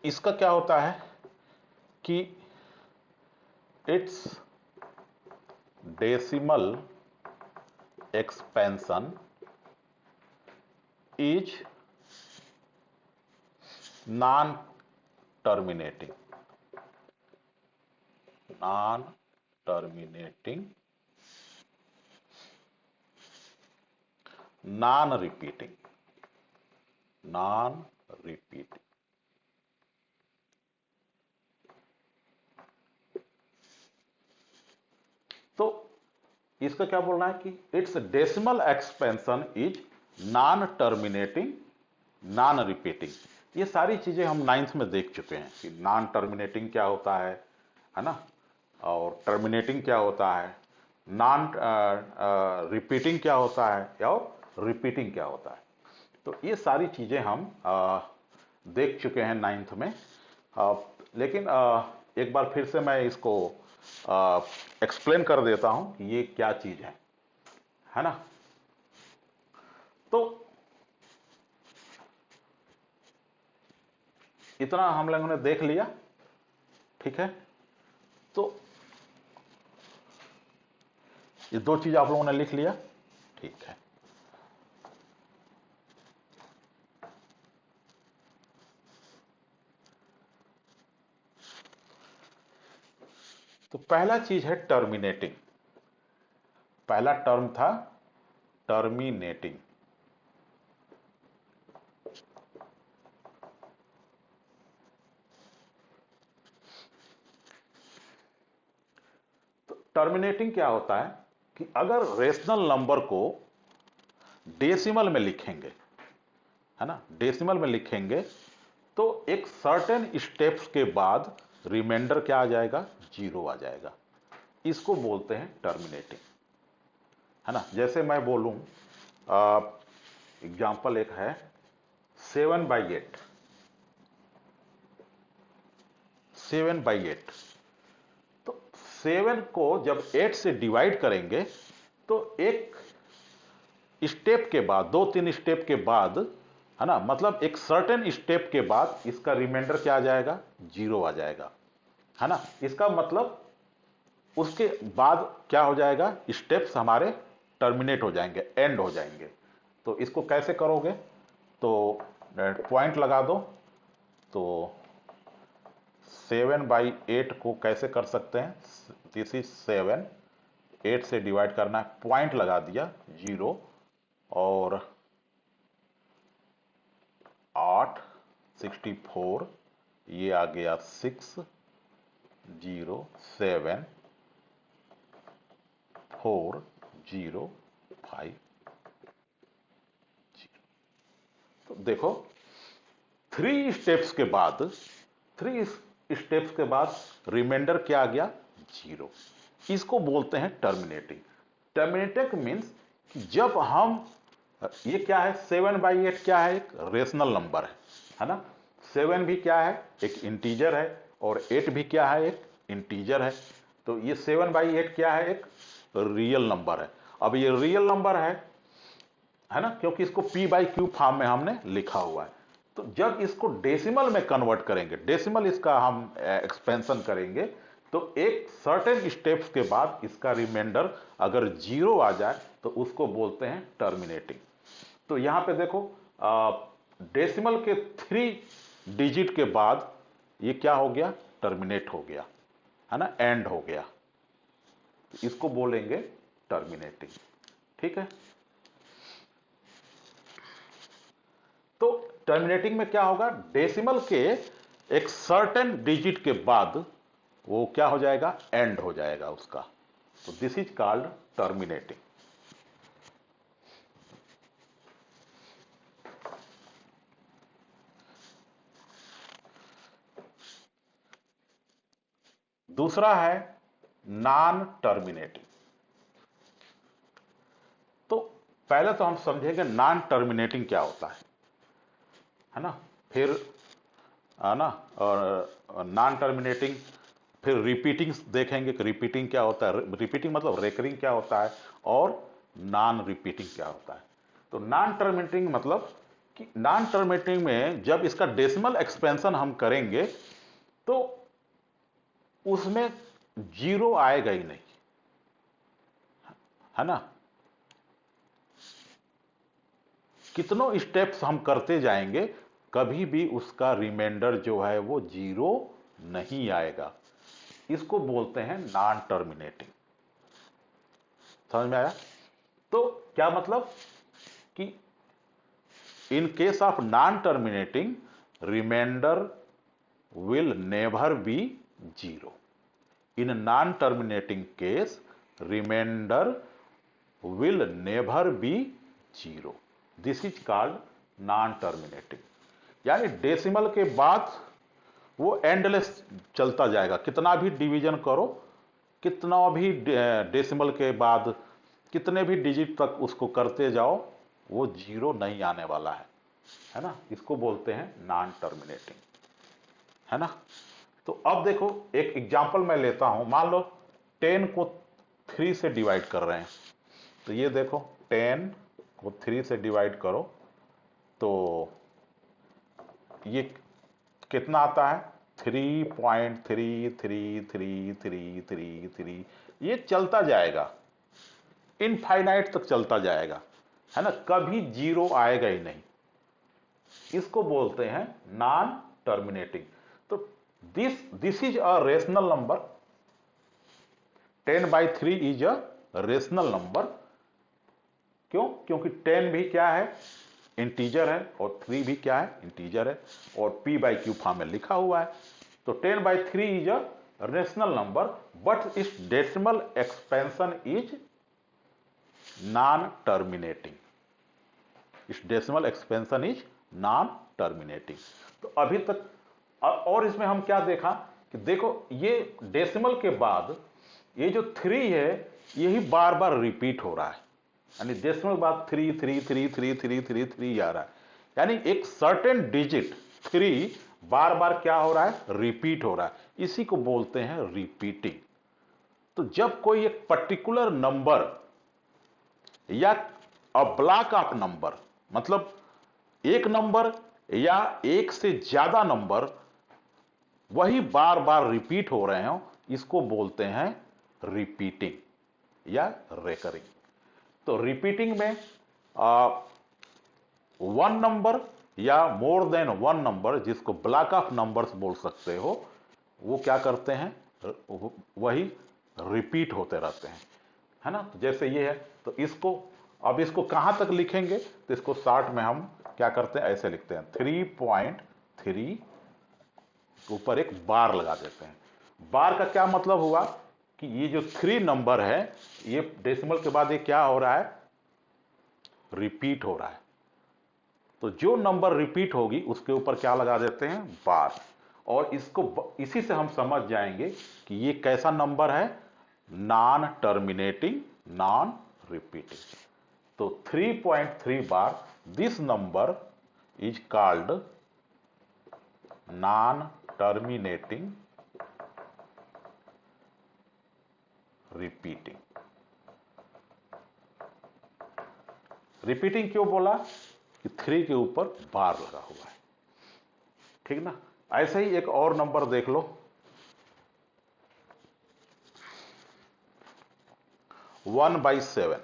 इसका क्या होता है कि it's decimal expansion is non terminating, non terminating, non repeating, non repeating. तो इसका क्या बोलना है कि it's decimal expansion is non terminating, non repeating. ये सारी चीजें हम नाइन्थ में देख चुके हैं कि नॉन टर्मिनेटिंग क्या होता है ना, और टर्मिनेटिंग क्या होता है, नॉन रिपीटिंग क्या होता है और रिपीटिंग क्या होता है। तो ये सारी चीजें हम देख चुके हैं नाइन्थ में। लेकिन एक बार फिर से मैं इसको एक्सप्लेन कर देता हूं कि ये क्या चीज है ना। तो इतना हम लोगों ने देख लिया, ठीक है। तो ये दो चीज आप लोगों ने लिख लिया, ठीक है। तो पहला चीज है टर्मिनेटिंग। पहला टर्म था टर्मिनेटिंग। तो टर्मिनेटिंग क्या होता है कि अगर रेशनल नंबर को डेसिमल में लिखेंगे, है ना, डेसिमल में लिखेंगे, तो एक सर्टेन स्टेप्स के बाद रिमाइंडर क्या आ जाएगा, जीरो आ जाएगा। इसको बोलते हैं टर्मिनेटिंग, है ना। जैसे मैं बोलूं, एग्जाम्पल एक है 7/8, 7/8। तो 7 को जब 8 से डिवाइड करेंगे तो एक स्टेप के बाद, 2-3 स्टेप के बाद, है ना, मतलब एक सर्टेन स्टेप के बाद इसका रिमाइंडर क्या आ जाएगा, जीरो आ जाएगा, है ना। इसका मतलब उसके बाद क्या हो जाएगा, स्टेप्स हमारे टर्मिनेट हो जाएंगे, एंड हो जाएंगे। तो इसको कैसे करोगे, तो पॉइंट लगा दो। तो 7/8 को कैसे कर सकते हैं, दिस इज 7, 8 से डिवाइड करना है, पॉइंट लगा दिया, जीरो, और 8 64, ये आ गया 6 0 7 4 0 5। तो देखो, 3 स्टेप्स के बाद रिमाइंडर क्या आ गया, जीरो। इसको बोलते हैं टर्मिनेटिंग। टर्मिनेटिंग मीन्स जब हम, ये क्या है, 7/8 क्या है, एक रेशनल नंबर है ना। 7 भी क्या है, एक इंटीजर है, और 8 भी क्या है, एक इंटीजर है। तो ये 7/8 क्या है, एक रियल नंबर है। अब ये रियल नंबर है ना, क्योंकि इसको p/q फॉर्म में हमने लिखा हुआ है। तो जब इसको डेसिमल में कन्वर्ट करेंगे, डेसिमल इसका हम एक्सपेंशन करेंगे, तो एक सर्टेन स्टेप्स के बाद इसका रिमाइंडर अगर जीरो आ जाए तो उसको बोलते हैं टर्मिनेटिंग। तो यहां पे देखो, डेसिमल के 3 डिजिट के बाद ये क्या हो गया, टर्मिनेट हो गया, है ना, एंड हो गया। इसको बोलेंगे टर्मिनेटिंग, ठीक है। तो टर्मिनेटिंग में क्या होगा, डेसिमल के एक सर्टेन डिजिट के बाद वो क्या हो जाएगा, एंड हो जाएगा उसका। तो दिस इज कॉल्ड टर्मिनेटिंग। दूसरा है नॉन टर्मिनेटिंग। तो पहले तो हम समझेंगे नॉन टर्मिनेटिंग क्या होता है ना, फिर, है ना, और नॉन टर्मिनेटिंग, फिर रिपीटिंग देखेंगे कि रिपीटिंग क्या होता है, रिपीटिंग मतलब रेकरिंग क्या होता है, और नॉन रिपीटिंग क्या होता है। तो नॉन टर्मिनेटिंग मतलब कि नॉन टर्मिनेटिंग में जब इसका डेसिमल एक्सपेंशन हम करेंगे तो उसमें जीरो आएगा ही नहीं, है ना। कितनों स्टेप्स हम करते जाएंगे कभी भी उसका रिमाइंडर जो है वो जीरो नहीं आएगा। इसको बोलते हैं नॉन टर्मिनेटिंग। समझ में आया? तो क्या मतलब कि in case of non terminating remainder will never be zero. In non-terminating case, remainder will never be zero. This is called non-terminating. यानी डेसिमल के बाद वो एंडलेस चलता जाएगा, कितना भी डिवीजन करो, कितना भी डेसिमल के बाद कितने भी डिजिट तक उसको करते जाओ, वो जीरो नहीं आने वाला है ना। इसको बोलते हैं नॉन टर्मिनेटिंग, है ना। तो अब देखो एक एग्जांपल मैं लेता हूं, मान लो 10 को 3 से डिवाइड कर रहे हैं। तो ये देखो 10 को 3 से डिवाइड करो तो ये कितना आता है 3.3333333। ये चलता जाएगा, इनफाइनाइट तक चलता जाएगा, है ना, कभी जीरो आएगा ही नहीं। इसको बोलते हैं नॉन टर्मिनेटिंग। तो this is a rational number, 10/3 is a rational number. क्यों? क्योंकि 10 भी क्या है, इंटीजर है, और 3 भी क्या है, इंटीजर है, और p/q फॉर्म में लिखा हुआ है। तो 10/3 is a rational number but it's decimal expansion is non terminating. It's decimal expansion is non terminating. तो अभी तक और इसमें हम क्या देखा कि देखो ये डेसिमल के बाद ये जो 3 है यही बार बार रिपीट हो रहा है, यानी डेसिमल के बाद 3 आ रहा है, यानी एक सर्टेन डिजिट 3 बार बार क्या हो रहा है, रिपीट हो रहा है। इसी को बोलते हैं रिपीटिंग। तो जब कोई एक पर्टिकुलर नंबर या अ ब्लॉक ऑफ नंबर, मतलब एक नंबर या एक से ज्यादा नंबर वही बार बार रिपीट हो रहे हो, इसको बोलते हैं रिपीटिंग या रेकरिंग। तो रिपीटिंग में वन नंबर या मोर देन वन नंबर, जिसको ब्लॉक ऑफ नंबर्स बोल सकते हो, वो क्या करते हैं, वही रिपीट होते रहते हैं, है ना। तो जैसे ये है, तो इसको अब इसको कहां तक लिखेंगे, तो इसको शॉर्ट में हम क्या करते हैं, ऐसे लिखते हैं 3.3 ऊपर एक बार लगा देते हैं। बार का क्या मतलब हुआ कि ये जो 3 नंबर है ये डेसिमल के बाद ये क्या हो रहा है, रिपीट हो रहा है। तो जो नंबर रिपीट होगी उसके ऊपर क्या लगा देते हैं, बार। और इसको इसी से हम समझ जाएंगे कि ये कैसा नंबर है, नॉन टर्मिनेटिंग, नॉन रिपीटिंग। तो 3.3 बार, this number is called non terminating repeating. Repeating क्यों बोला कि 3 के ऊपर बार लगा हुआ है, ठीक ना। ऐसे ही एक और नंबर देख लो, 1/7।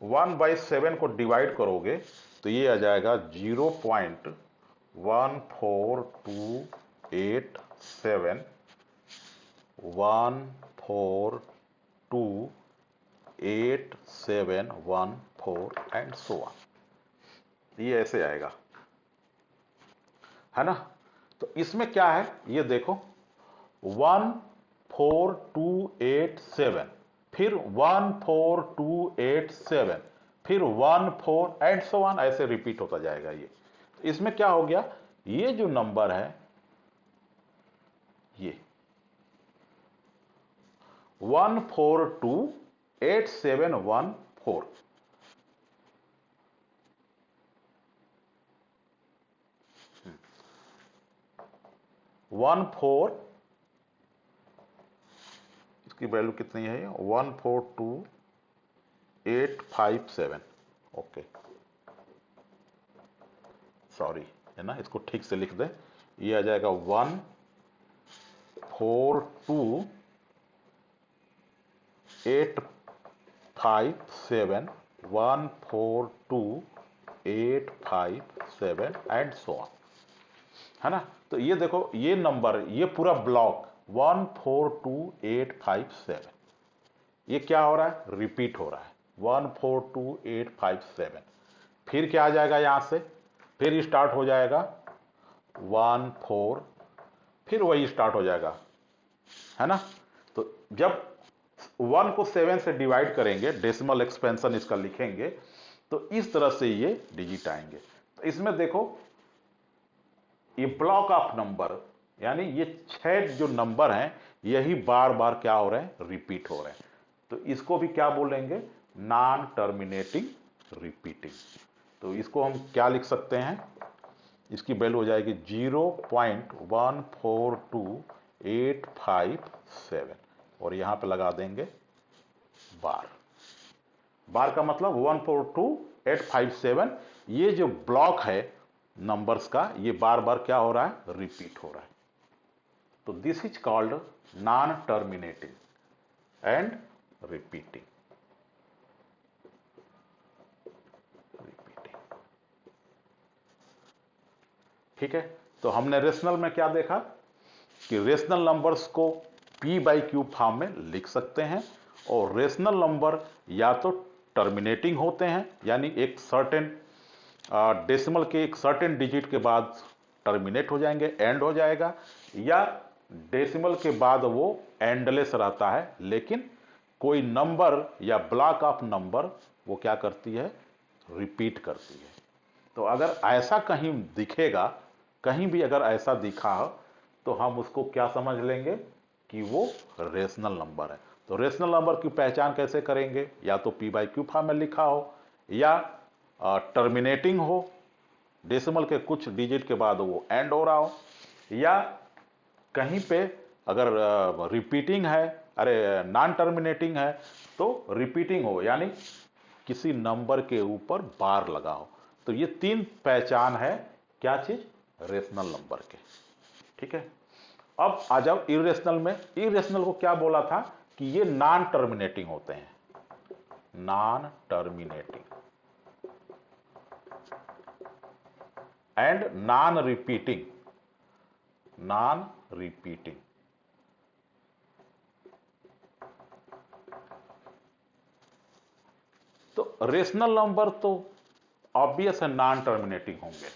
1/7 को डिवाइड करोगे तो ये आ जाएगा 0.14287, 1428714 एंड सो ऑन, ये ऐसे आएगा, है ना। तो इसमें क्या है ये देखो, 14287, फिर 14287, फिर 14 एंड सो ऑन, ऐसे रिपीट होता जाएगा ये। तो इसमें क्या हो गया, ये जो नंबर है ये 1428714, 14, इसकी वैल्यू कितनी है, 142,857, ओके। सॉरी, है ना, इसको ठीक से लिख दें। ये आ जाएगा 1 4 2 8 5 7, 1 4 2 8 5 7 एंड सो ऑन, है ना। तो ये देखो, ये नंबर, ये पूरा ब्लॉक 1 4 2 8 5 7, ये क्या हो रहा है, रिपीट हो रहा है 1 4 2 8 5 7। फिर क्या आ जाएगा यहां से, फिर स्टार्ट हो जाएगा 1 4, फिर वही स्टार्ट हो जाएगा, है ना। तो जब 1 को 7 से डिवाइड करेंगे, डेसिमल एक्सपेंशन इसका लिखेंगे, तो इस तरह से ये डिजिट आएंगे। तो इसमें देखो, ये ब्लॉक ऑफ नंबर, यानी ये 6 जो नंबर हैं, यही बार बार क्या हो रहे हैं, रिपीट हो रहे हैं। तो इसको भी क्या बोलेंगे, नॉन टर्मिनेटिंग रिपीटिंग। तो इसको हम क्या लिख सकते हैं, इसकी वैल्यू हो जाएगी 0.142857, और यहां पे लगा देंगे बार। बार का मतलब 142857, ये जो ब्लॉक है नंबर्स का, ये बार बार क्या हो रहा है, रिपीट हो रहा है। तो this is called non terminating and repeating. ठीक है। तो हमने रेशनल में क्या देखा कि रेशनल नंबर्स को p बाई क्यू फॉर्म में लिख सकते हैं, और रेशनल नंबर या तो टर्मिनेटिंग होते हैं, यानी एक सर्टेन डेसिमल के एक सर्टेन डिजिट के बाद टर्मिनेट हो जाएंगे, एंड हो जाएगा, या डेसिमल के बाद वो एंडलेस रहता है, लेकिन कोई नंबर या ब्लॉक ऑफ नंबर वो क्या करती है, रिपीट करती है। तो अगर ऐसा कहीं दिखेगा, कहीं भी अगर ऐसा दिखा हो, तो हम उसको क्या समझ लेंगे कि वो रेशनल नंबर है। तो रेशनल नंबर की पहचान कैसे करेंगे, या तो p बाई क्यू फॉर्म में लिखा हो, या टर्मिनेटिंग हो, डेसिमल के कुछ डिजिट के बाद वो एंड हो रहा हो, या कहीं पे अगर रिपीटिंग है, अरे नॉन टर्मिनेटिंग है, तो रिपीटिंग हो, यानी किसी नंबर के ऊपर बार लगा हो। तो ये 3 पहचान है क्या चीज, रेशनल नंबर के। ठीक है। अब आ जाओ इरेशनल में। इरेशनल को क्या बोला था कि ये नॉन टर्मिनेटिंग होते हैं, non terminating and non repeating, non repeating. तो रेशनल नंबर तो ऑब्वियस है नॉन टर्मिनेटिंग होंगे,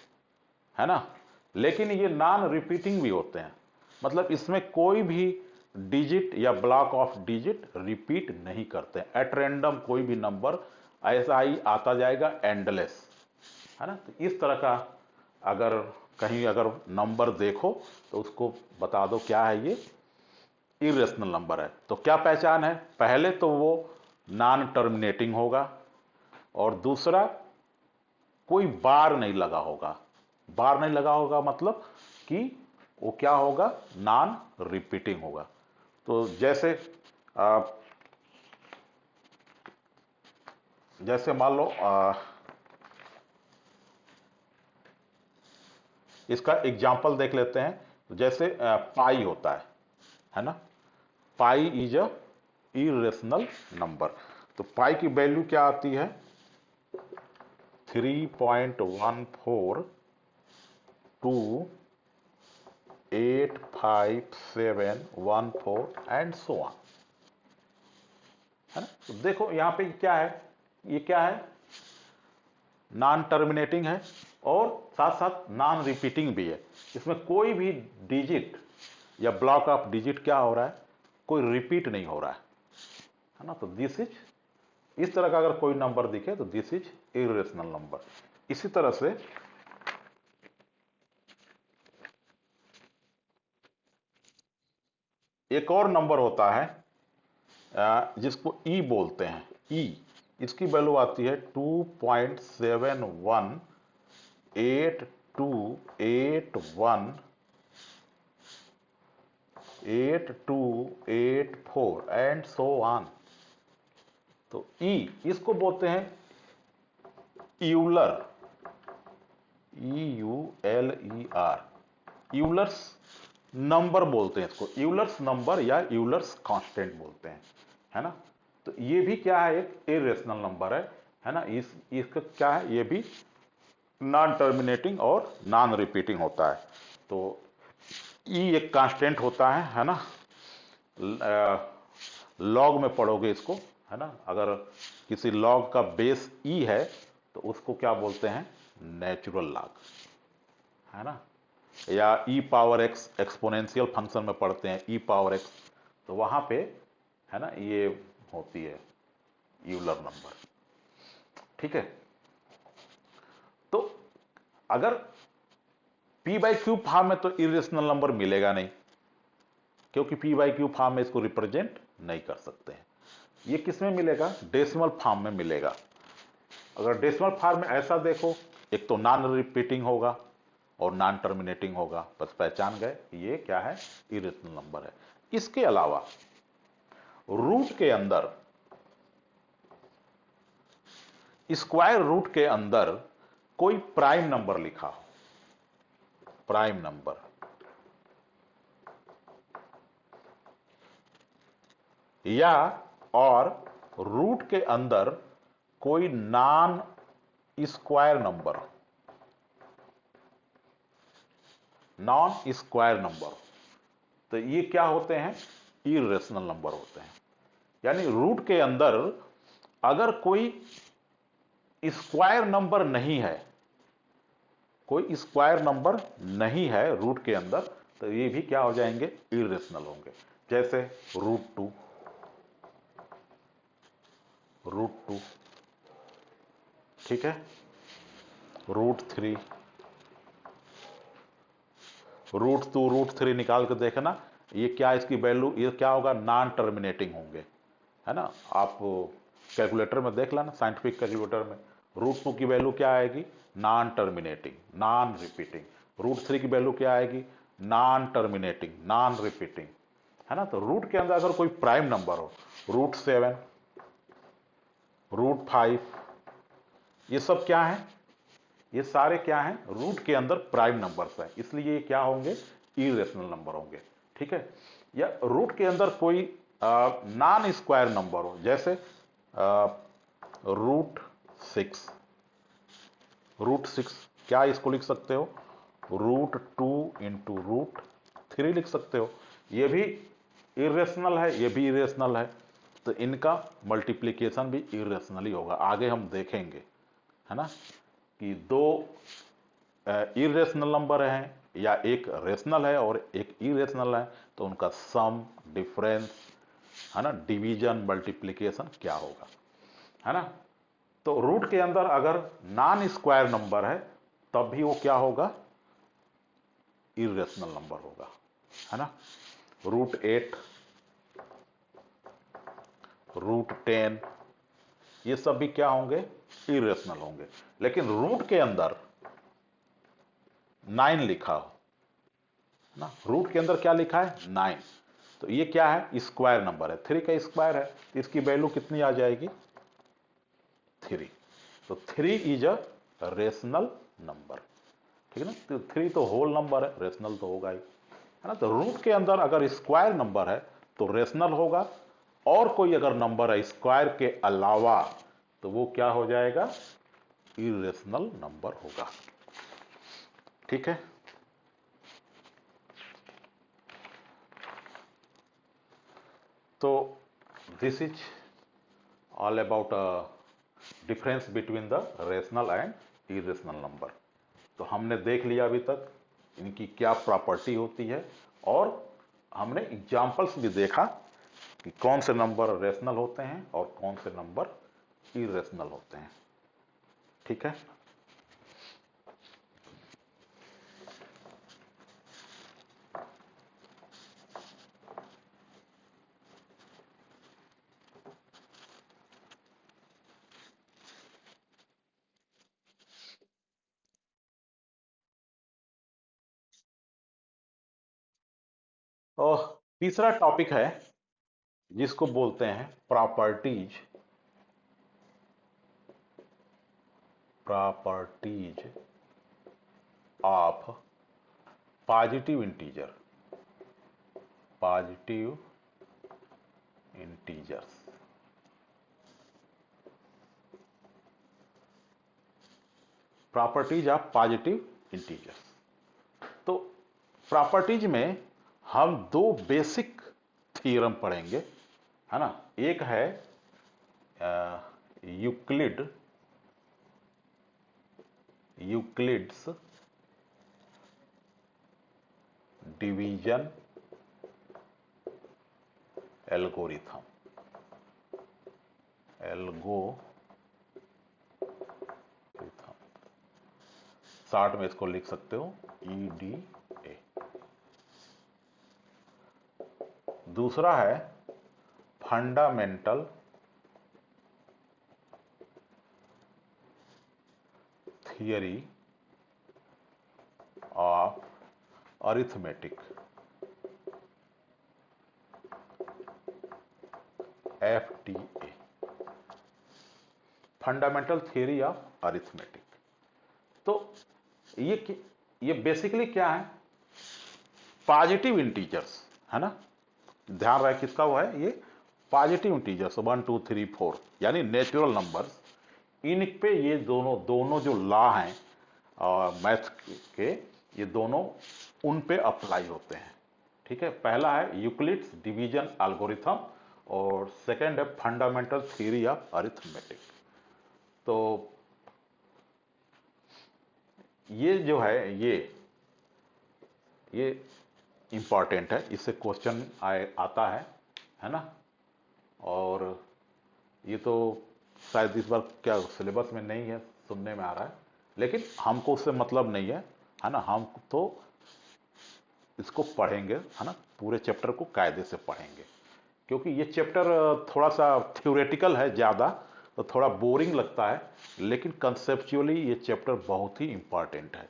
है ना, लेकिन ये नॉन रिपीटिंग भी होते हैं, मतलब इसमें कोई भी डिजिट या ब्लॉक ऑफ डिजिट रिपीट नहीं करते, एट रैंडम कोई भी नंबर ऐसा ही आता जाएगा, एंडलेस, है ना। तो इस तरह का अगर कहीं अगर नंबर देखो, तो उसको बता दो क्या है, ये इरेशनल नंबर है। तो क्या पहचान है, पहले तो वो नॉन टर्मिनेटिंग होगा, और दूसरा कोई बार नहीं लगा होगा। बार नहीं लगा होगा मतलब कि वो क्या होगा, नॉन रिपीटिंग होगा। तो जैसे जैसे मान लो इसका एग्जाम्पल देख लेते हैं। जैसे पाई होता है ना, pi is a irrational number. तो पाई की वैल्यू क्या आती है, 3.1428571 एंड सो ऑन, है ना। तो देखो यहां पे क्या है, ये क्या है, नॉन टर्मिनेटिंग है, और साथ साथ नॉन रिपीटिंग भी है। इसमें कोई भी डिजिट या ब्लॉक ऑफ डिजिट क्या हो रहा है, कोई रिपीट नहीं हो रहा है ना। तो दिस इज, इस तरह का अगर कोई नंबर दिखे तो दिस इज इरेशनल नंबर। इसी तरह से एक और नंबर होता है जिसको ई बोलते हैं, ई, इसकी वैल्यू आती है 2.718284 एंड सो ऑन। तो ई, इसको बोलते हैं यूलर, EULER, यूलर्स नंबर बोलते हैं इसको, यूलर्स नंबर या यूलर्स कांस्टेंट बोलते हैं, है ना। तो ये भी क्या है, एक इरेशनल नंबर है ना। इसका क्या है, ये भी नॉन टर्मिनेटिंग और नॉन रिपीटिंग होता है। तो ई एक कांस्टेंट होता है ना। लॉग में पढ़ोगे इसको, है ना। अगर किसी लॉग का बेस ई है तो उसको क्या बोलते हैं, नेचुरल लॉग, है ना। या ई पावर एक्स एक्सपोनेंशियल फंक्शन में पढ़ते हैं, ई पावर एक्स, तो वहां पे है ना ये होती है यूलर नंबर, ठीक है। तो अगर पी बाई क्यू फॉर्म में तो इरेशनल नंबर मिलेगा नहीं, क्योंकि पी बाई क्यू फॉर्म में इसको रिप्रेजेंट नहीं कर सकते हैं। ये किस में मिलेगा, डेसिमल फॉर्म में मिलेगा। अगर डेसिमल फॉर्म में ऐसा देखो, एक तो नॉन रिपीटिंग होगा और नॉन टर्मिनेटिंग होगा, बस पहचान गए ये क्या है, इरेशनल नंबर है। इसके अलावा रूट के अंदर, स्क्वायर रूट के अंदर कोई प्राइम नंबर लिखा हो, प्राइम नंबर, या और रूट के अंदर कोई non square number, non square number, तो ये क्या होते हैं, इरेशनल नंबर होते हैं। यानी रूट के अंदर अगर कोई स्क्वायर नंबर नहीं है, कोई स्क्वायर नंबर नहीं है रूट के अंदर, तो ये भी क्या हो जाएंगे, इरेशनल होंगे। जैसे √2, √2, ठीक है, √3, √2, √3 निकाल के देखना, ये क्या, इसकी वैल्यू ये क्या होगा, नॉन टर्मिनेटिंग होंगे, है ना। आप कैलकुलेटर में देख लेना, साइंटिफिक कैलकुलेटर में √2 की वैल्यू क्या आएगी, नॉन टर्मिनेटिंग, नॉन रिपीटिंग। √3 की वैल्यू क्या आएगी, नॉन टर्मिनेटिंग, नॉन रिपीटिंग, है ना। तो रूट के अंदर अगर कोई प्राइम नंबर हो, √7, √5, ये सब क्या है, ये सारे क्या हैं, रूट के अंदर प्राइम नंबर्स हैं, इसलिए ये क्या होंगे, इरेशनल नंबर होंगे, ठीक है। या रूट के अंदर कोई नॉन स्क्वायर नंबर हो, जैसे √6, √6 क्या इसको लिख सकते हो, √2 इंटू √3 लिख सकते हो। ये भी इरेशनल है, ये भी इरेशनल है, तो इनका मल्टीप्लीकेशन भी इरेशनल ही होगा, आगे हम देखेंगे, है ना, कि दो इरेशनल नंबर हैं या एक रेशनल है और एक इरेशनल है, तो उनका सम, डिफरेंस, है ना, डिवीजन, मल्टीप्लिकेशन क्या होगा, है ना। तो रूट के अंदर अगर नॉन स्क्वायर नंबर है तब भी वो क्या होगा, इरेशनल नंबर होगा, है ना। √8, √10, ये सब भी क्या होंगे, इरेशनल होंगे। लेकिन रूट के अंदर 9 लिखा हो ना, रूट के अंदर क्या लिखा है, 9, तो ये क्या है, स्क्वायर नंबर है, 3 का स्क्वायर है, इसकी वैल्यू कितनी आ जाएगी, 3। तो 3 इज अ रेशनल नंबर, ठीक है ना। तो 3 तो होल नंबर है, रेशनल तो होगा ही, है ना। तो रूट के अंदर अगर स्क्वायर नंबर है तो रेशनल होगा, और कोई अगर नंबर है स्क्वायर के अलावा तो वो क्या हो जाएगा, इरेशनल नंबर होगा, ठीक है। तो this is all about difference between the rational and irrational number. तो हमने देख लिया अभी तक इनकी क्या प्रॉपर्टी होती है, और हमने एग्जाम्पल्स भी देखा कि कौन से नंबर रेशनल होते हैं और कौन से नंबर इरेशनल होते हैं, ठीक है। और तीसरा टॉपिक है जिसको बोलते हैं properties, properties of positive integer, positive integers. Properties of positive integers. तो प्रॉपर्टीज में हम दो बेसिक थ्योरम पढ़ेंगे, है ना। एक है यूक्लिड्स डिवीजन एल्गोरिथम, शॉर्ट में इसको लिख सकते हो EDA। दूसरा है fundamental theory of arithmetic, FTA, fundamental theory of arithmetic. तो ये बेसिकली क्या है, पॉजिटिव इंटीजर्स, है ना। ध्यान रहे किसका वो है, ये पॉजिटिव इंटीजर्स 1 2 3 4 यानी नेचुरल नंबर्स। इन पे ये दोनों जो लॉ हैं मैथ के, ये दोनों उन पे अप्लाई होते हैं। ठीक है, पहला है यूक्लिड्स डिवीजन एल्गोरिथम और सेकंड है फंडामेंटल थ्योरी ऑफ अरिथमेटिक। तो ये जो है ये इंपॉर्टेंट है, इससे क्वेश्चन आता है ना। और ये तो शायद इस बार क्या सिलेबस में नहीं है, सुनने में आ रहा है, लेकिन हमको उससे मतलब नहीं है ना। हम तो इसको पढ़ेंगे, है ना, पूरे चैप्टर को कायदे से पढ़ेंगे, क्योंकि ये चैप्टर थोड़ा सा थ्योरेटिकल है ज़्यादा, तो थोड़ा बोरिंग लगता है, लेकिन कंसेप्चुअली ये चैप्टर बहुत ही इंपॉर्टेंट है।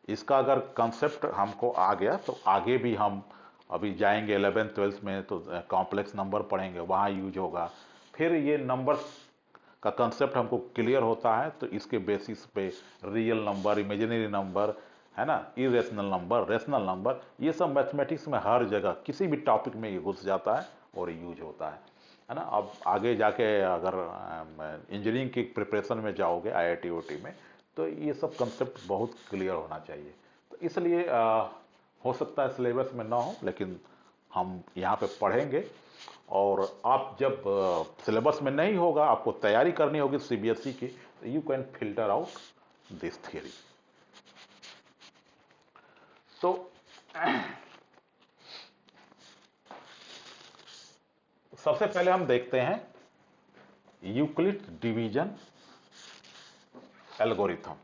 इसका अगर कंसेप्ट हमको आ गया तो आगे भी हम अभी जाएंगे 11th 12th में तो कॉम्प्लेक्स नंबर पढ़ेंगे, वहाँ यूज होगा। फिर ये नंबर का कंसेप्ट हमको क्लियर होता है तो इसके बेसिस पे रियल नंबर, इमेजिनरी नंबर, है ना, इरेशनल नंबर, रेशनल नंबर, ये सब मैथमेटिक्स में हर जगह किसी भी टॉपिक में ये घुस जाता है और यूज होता है ना। अब आगे जाके अगर इंजीनियरिंग की प्रिपरेशन में जाओगे IIT OT में, तो ये सब कंसेप्ट बहुत क्लियर होना चाहिए। तो इसलिए हो सकता है सिलेबस में ना हो, लेकिन हम यहाँ पे पढ़ेंगे। और आप जब सिलेबस में नहीं होगा, आपको तैयारी करनी होगी CBSE की, तो you can filter out this theory. तो सबसे पहले हम देखते हैं यूक्लिड डिवीजन एल्गोरिथम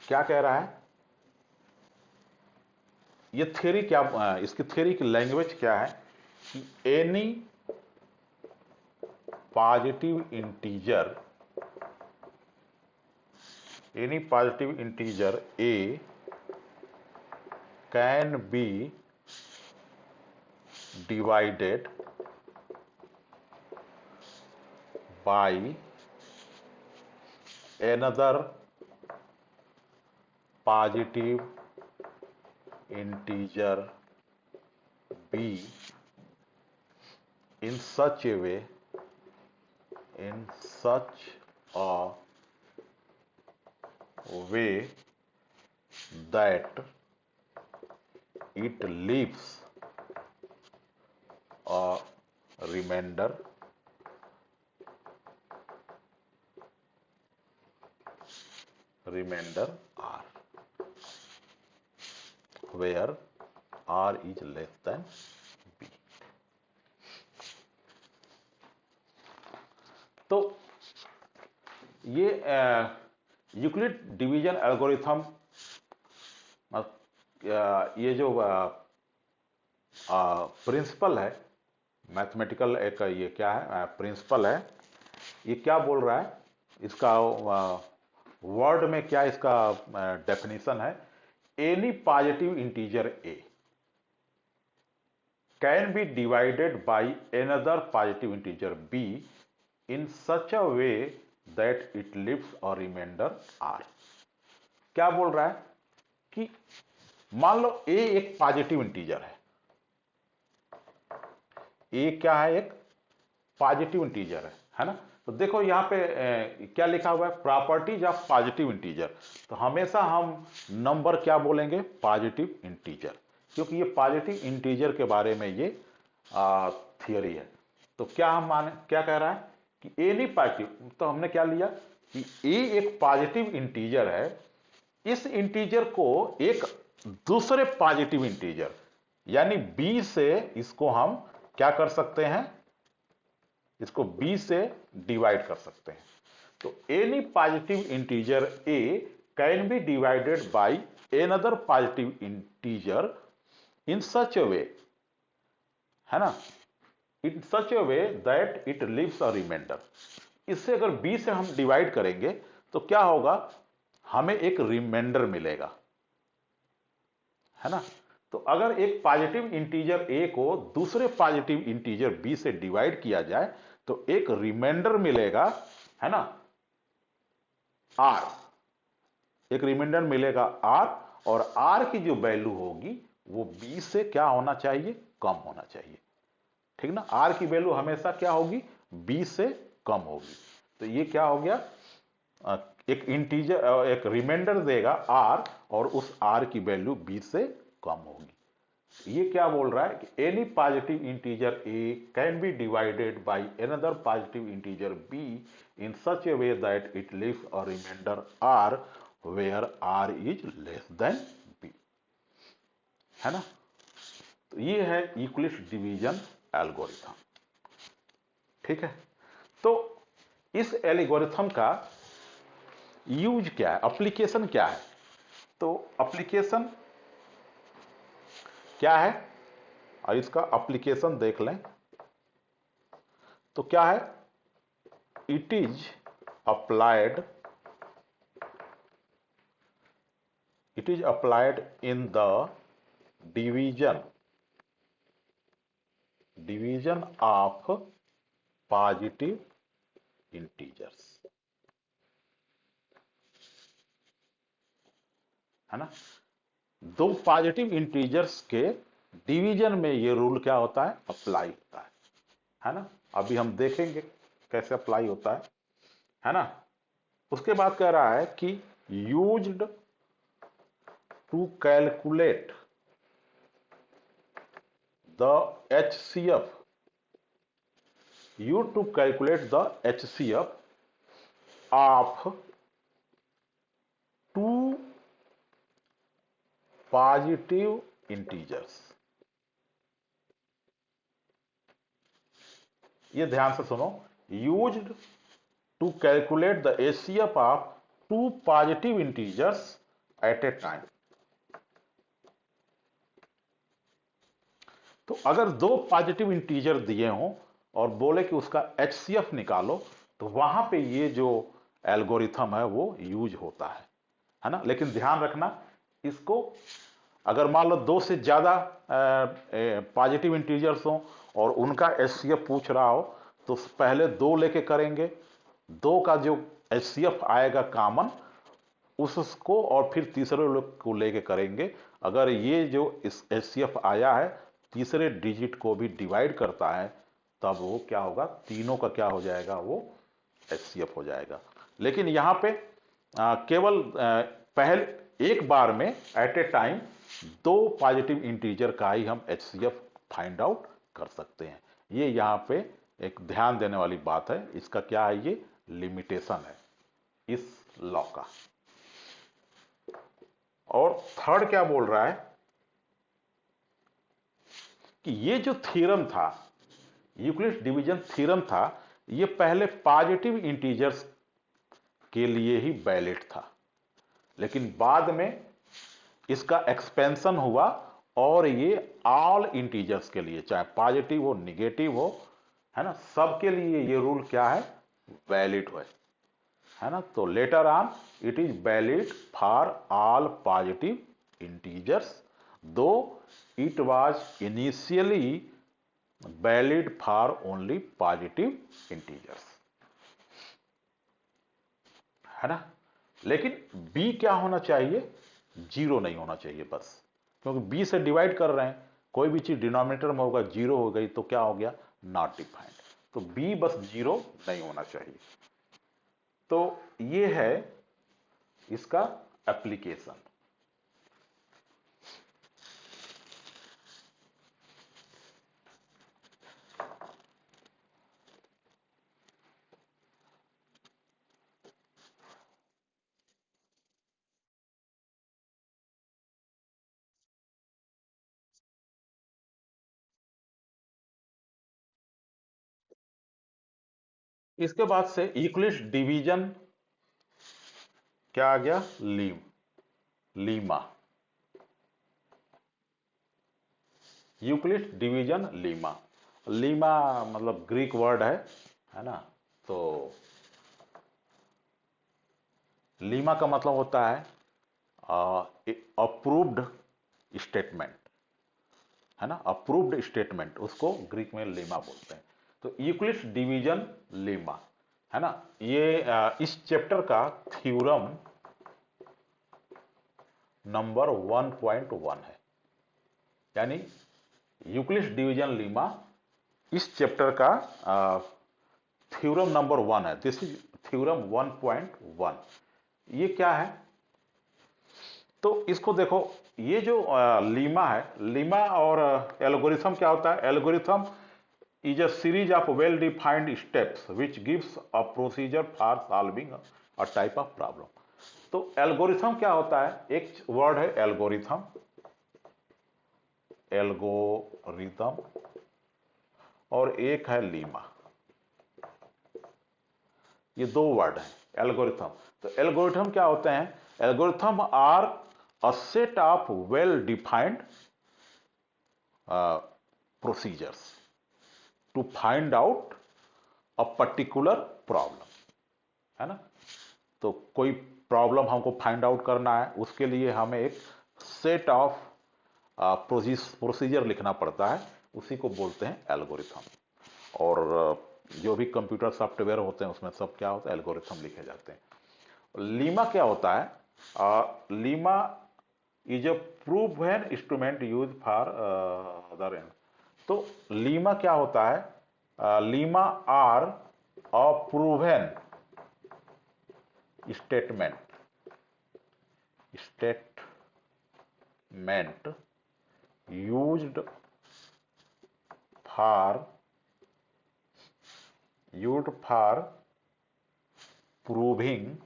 क्या कह रहा है। ये थ्योरी क्या, इसकी थ्योरी की लैंग्वेज क्या है कि any positive integer A can be divided by another positive integer B in such a way that it leaves a remainder R, where R is less than B। तो ये Euclid division algorithm, ये जो principal है mathematical, एक ये क्या है principal है, ये क्या बोल रहा है, इसका वर्ड में क्या इसका डेफिनेशन है। Any positive integer A can be divided by another positive integer B in such a way that it leaves और रिमाइंडर आर। क्या बोल रहा है कि मान लो ए एक पॉजिटिव इंटीजर है, ए क्या है, एक पॉजिटिव इंटीजर है ना। तो देखो यहां पे क्या लिखा हुआ है, प्रॉपर्टीज ऑफ पॉजिटिव इंटीजर। तो हमेशा हम नंबर क्या बोलेंगे, पॉजिटिव इंटीजर, क्योंकि ये पॉजिटिव इंटीजर के बारे में ये थियोरी है। तो क्या हम माने, क्या कह रहा है कि ए नहीं पॉजिटिव, तो हमने क्या लिया कि ए एक पॉजिटिव इंटीजर है, इस इंटीजर को एक दूसरे पॉजिटिव इंटीजर यानी बी से इसको हम क्या कर सकते हैं, इसको b से डिवाइड कर सकते हैं। तो any positive integer a can be divided by another positive integer in such a way, है ना, in such a way that it leaves a remainder. इससे अगर b से हम डिवाइड करेंगे तो क्या होगा, हमें एक रिमाइंडर मिलेगा, है ना। तो अगर एक पॉजिटिव इंटीजर a को दूसरे पॉजिटिव इंटीजर b से डिवाइड किया जाए तो एक रिमाइंडर मिलेगा, है ना, r, एक रिमाइंडर मिलेगा r, और r की जो वैल्यू होगी वो b से क्या होना चाहिए, कम होना चाहिए, ठीक ना। r की वैल्यू हमेशा क्या होगी, b से कम होगी। तो ये क्या हो गया, एक इंटीजर एक रिमाइंडर देगा r और उस r की वैल्यू b से कम होगी। ये क्या बोल रहा है कि any positive integer a can be divided by another positive integer b in such a way that it leaves a remainder r where r is less than b, है ना। तो ये है यूक्लिड्स डिवीजन एल्गोरिथम, ठीक है। तो इस algorithm का यूज क्या है, एप्लीकेशन क्या है, तो एप्लीकेशन क्या है, और इसका एप्लीकेशन देख लें तो क्या है, it is applied, it is applied in the division of positive integers, है ना। दो पॉजिटिव इंटीजर्स के डिवीजन में ये रूल क्या होता है, अप्लाई होता है ना। अभी हम देखेंगे कैसे अप्लाई होता है ना। उसके बाद कह रहा है कि used to calculate the HCF, used to calculate the HCF of two positive integers। ये ध्यान से सुनो, used to calculate the HCF of two positive integers at a time। तो अगर दो पॉजिटिव इंटीजर दिए हों और बोले कि उसका HCF निकालो, तो वहां पे ये जो एल्गोरिथम है वो यूज होता है ना। लेकिन ध्यान रखना, इसको अगर मान लो दो से ज्यादा पॉजिटिव इंटीजर्स हों और उनका HCF पूछ रहा हो तो पहले दो लेके करेंगे, दो का जो HCF आएगा कॉमन उसको और फिर तीसरे लोग को लेके करेंगे। अगर ये जो इस HCF आया है तीसरे डिजिट को भी डिवाइड करता है तब वो क्या होगा, तीनों का क्या हो जाएगा, वो HCF हो जाएगा। लेकिन यहां पे केवल पहले एक बार में एट ए टाइम दो पॉजिटिव इंटीजर का ही हम HCF फाइंड आउट कर सकते हैं। ये यहां पे एक ध्यान देने वाली बात है, इसका क्या है, ये लिमिटेशन है इस लॉ का। और थर्ड क्या बोल रहा है कि ये जो थ्योरम था, यूक्लिड्स डिवीजन थ्योरम था, ये पहले पॉजिटिव इंटीजर्स के लिए ही वैलिड था, लेकिन बाद में इसका एक्सपेंशन हुआ और ये ऑल इंटीजर्स के लिए, चाहे पॉजिटिव हो निगेटिव हो, है ना, सबके लिए ये रूल क्या है, वैलिड है ना। तो later on it is valid for all positive integers, though it was initially valid for only positive integers. है ना। लेकिन बी क्या होना चाहिए, जीरो नहीं होना चाहिए बस, क्योंकि बी से डिवाइड कर रहे हैं, कोई भी चीज डिनोमिनेटर में होगा जीरो हो गई तो क्या हो गया, नॉट डिफाइंड। तो बी बस जीरो नहीं होना चाहिए। तो ये है इसका एप्लीकेशन। इसके बाद से यूक्लिड्स डिवीजन क्या आ गया, Lima. Euclid's division Lima, Lima मतलब ग्रीक वर्ड है ना। तो लीमा का मतलब होता है अप्रूव्ड स्टेटमेंट, है ना, अप्रूव्ड स्टेटमेंट, उसको ग्रीक में लीमा बोलते हैं। तो यूक्लिड्स डिवीजन लीमा, है ना। ये इस चैप्टर का थ्योरम नंबर 1.1 है, यानी यूक्लिड्स डिवीजन लीमा इस चैप्टर का थ्योरम नंबर 1 है। This is theorem 1.1। ये क्या है, तो इसको देखो, ये जो लीमा है, लीमा और एल्गोरिथम क्या होता है, algorithm is a series of well defined steps which gives a procedure for solving a type of problem। तो एल्गोरिथम क्या होता है, एक वर्ड है एल्गोरिथम, एल्गोरिथम, और एक है लीमा। ये दो वर्ड हैं एल्गोरिथम। तो एल्गोरिथम क्या होते हैं, algorithm are a set of well defined procedures to find out a particular problem, है ना। तो कोई प्रॉब्लम हमको फाइंड आउट करना है, उसके लिए हमें एक सेट ऑफ प्रोसीजर लिखना पड़ता है, उसी को बोलते हैं एल्गोरिथम। और जो भी कंप्यूटर सॉफ्टवेयर होते हैं उसमें सब क्या होता है, एल्गोरिथम लिखे जाते हैं। लीमा क्या होता है, lemma is a proven instrument use for other end. तो लीमा क्या होता है, lemma are a proven statement used for proving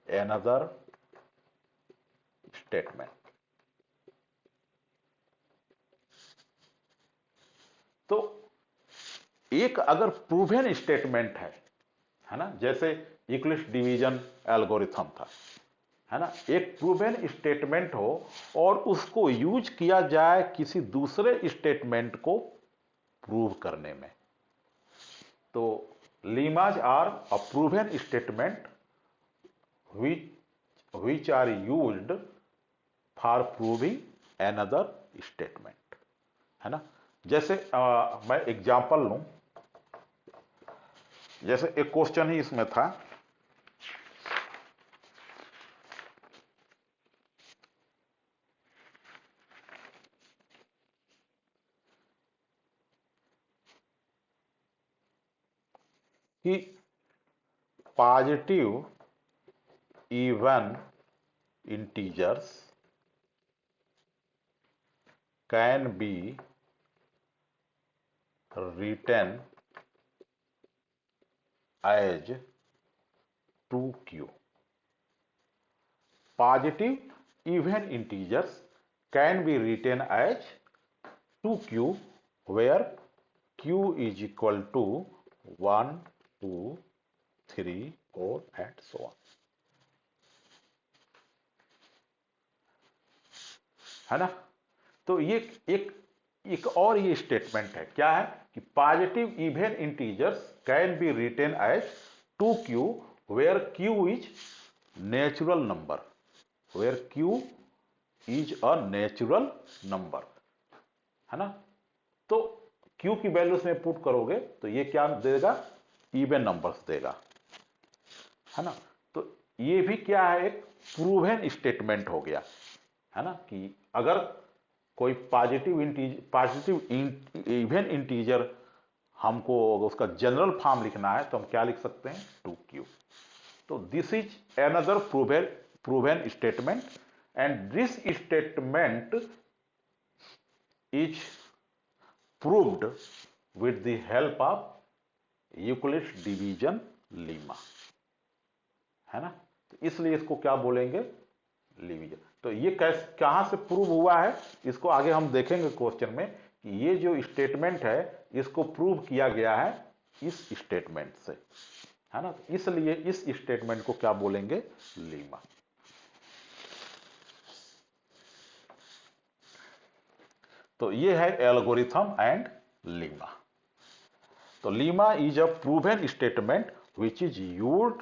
another statement। तो एक अगर प्रूवन स्टेटमेंट है ना, जैसे यूक्लिड्स डिवीजन एल्गोरिथम था, है ना, एक प्रूवन स्टेटमेंट हो और उसको यूज किया जाए किसी दूसरे स्टेटमेंट को प्रूव करने में, तो lemmas are a proven statement which are used for proving another statement, है ना। जैसे मैं एग्जांपल लूं, जैसे एक क्वेश्चन ही इसमें था कि positive even integers can B written as 2q। Positive even integers can be written as 2q where q is equal to 1, 2, 3, 4 and so on, है ना। तो ये एक एक और ये स्टेटमेंट है, क्या है कि positive even integers can be written as 2q where q is natural number, where q is a natural number, है ना। तो q की वैल्यू में पुट करोगे तो ये क्या देगा, इवन नंबर्स देगा। है ना। तो ये भी क्या है, एक प्रूवन स्टेटमेंट हो गया, है ना, कि अगर कोई पॉजिटिव इवन इंटीजर हमको उसका जनरल फॉर्म लिखना है तो हम क्या लिख सकते हैं, 2q। तो this is another proven statement, and this statement is proved with the help of Euclid's division lemma, है ना। तो इसलिए इसको क्या बोलेंगे, डिवीजन। तो ये कैसे कहां से प्रूव हुआ है, इसको आगे हम देखेंगे क्वेश्चन में, कि ये जो स्टेटमेंट है इसको प्रूव किया गया है इस स्टेटमेंट से, है ना। तो इसलिए इस स्टेटमेंट को क्या बोलेंगे, लीमा। तो ये है एल्गोरिथम एंड लीमा। तो lemma is a proven statement which is used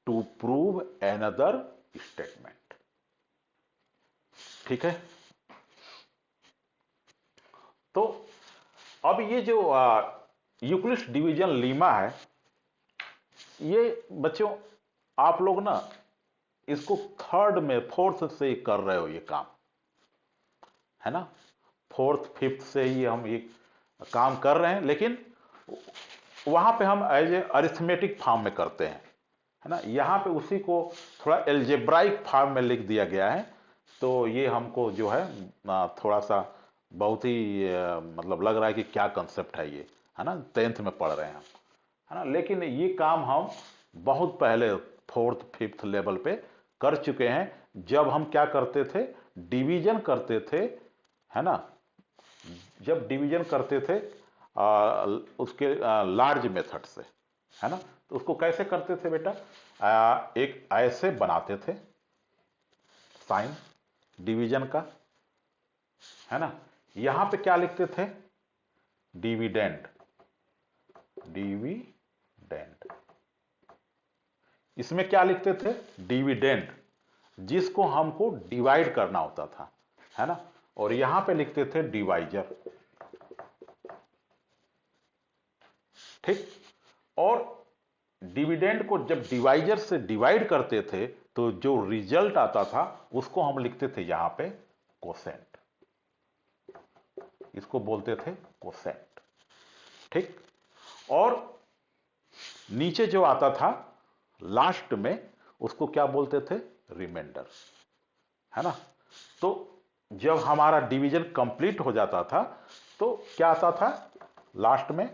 to prove another statement. ठीक है। तो अब ये जो यूक्लिड्स डिवीजन लीमा है, ये बच्चों आप लोग ना इसको थर्ड में फोर्थ से ही कर रहे हो ये काम, है ना। फोर्थ फिफ्थ से ही हम ये काम कर रहे हैं, लेकिन वहां पे हम एज ए अरिथमेटिक फॉर्म में करते हैं, है ना। यहां पे उसी को थोड़ा एल्जेब्राइक फॉर्म में लिख दिया गया है। तो ये हमको जो है थोड़ा सा बहुत ही मतलब लग रहा है कि क्या कंसेप्ट है ये, है ना, 10th में पढ़ रहे हैं हम, है ना। लेकिन ये काम हम बहुत पहले फोर्थ फिफ्थ लेवल पे कर चुके हैं, जब हम क्या करते थे, डिवीजन करते थे, है ना। जब डिवीजन करते थे उसके लार्ज मेथड से, है ना। तो उसको कैसे करते थे बेटा, एक ऐसे बनाते थे साइन डिवीजन का, है ना। यहां पे क्या लिखते थे, डिविडेंड, डिविडेंड। इसमें क्या लिखते थे, डिविडेंड, जिसको हमको डिवाइड करना होता था, है ना। और यहां पे लिखते थे डिवाइजर, ठीक। और डिविडेंड को जब डिवाइजर से डिवाइड करते थे तो जो रिजल्ट आता था उसको हम लिखते थे यहां पे कोसेंट, इसको बोलते थे कोसेंट, ठीक। और नीचे जो आता था लास्ट में उसको क्या बोलते थे, रिमाइंडर, है ना। तो जब हमारा डिवीजन कंप्लीट हो जाता था तो क्या आता था लास्ट में,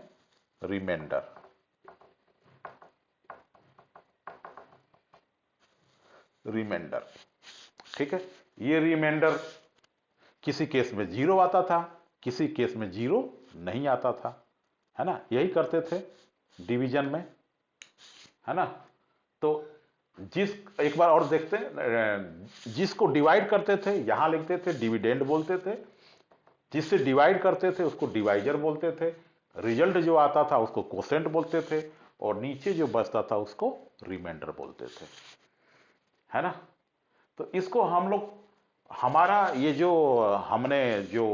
रिमाइंडर। रिमाइंडर, ठीक है। ये रिमाइंडर किसी केस में 0 आता था, किसी केस में 0 नहीं आता था, है ना। यही करते थे डिवीजन में, है ना। तो जिस एक बार और देखते हैं, जिसको डिवाइड करते थे यहां लिखते थे डिविडेंड बोलते थे, जिससे डिवाइड करते थे उसको डिवाइजर बोलते थे, रिजल्ट जो आता था उसको कोसेंट बोलते थे, और नीचे जो बचता था उसको रिमाइंडर बोलते थे, है ना। तो इसको हम लोग, हमारा ये जो हमने जो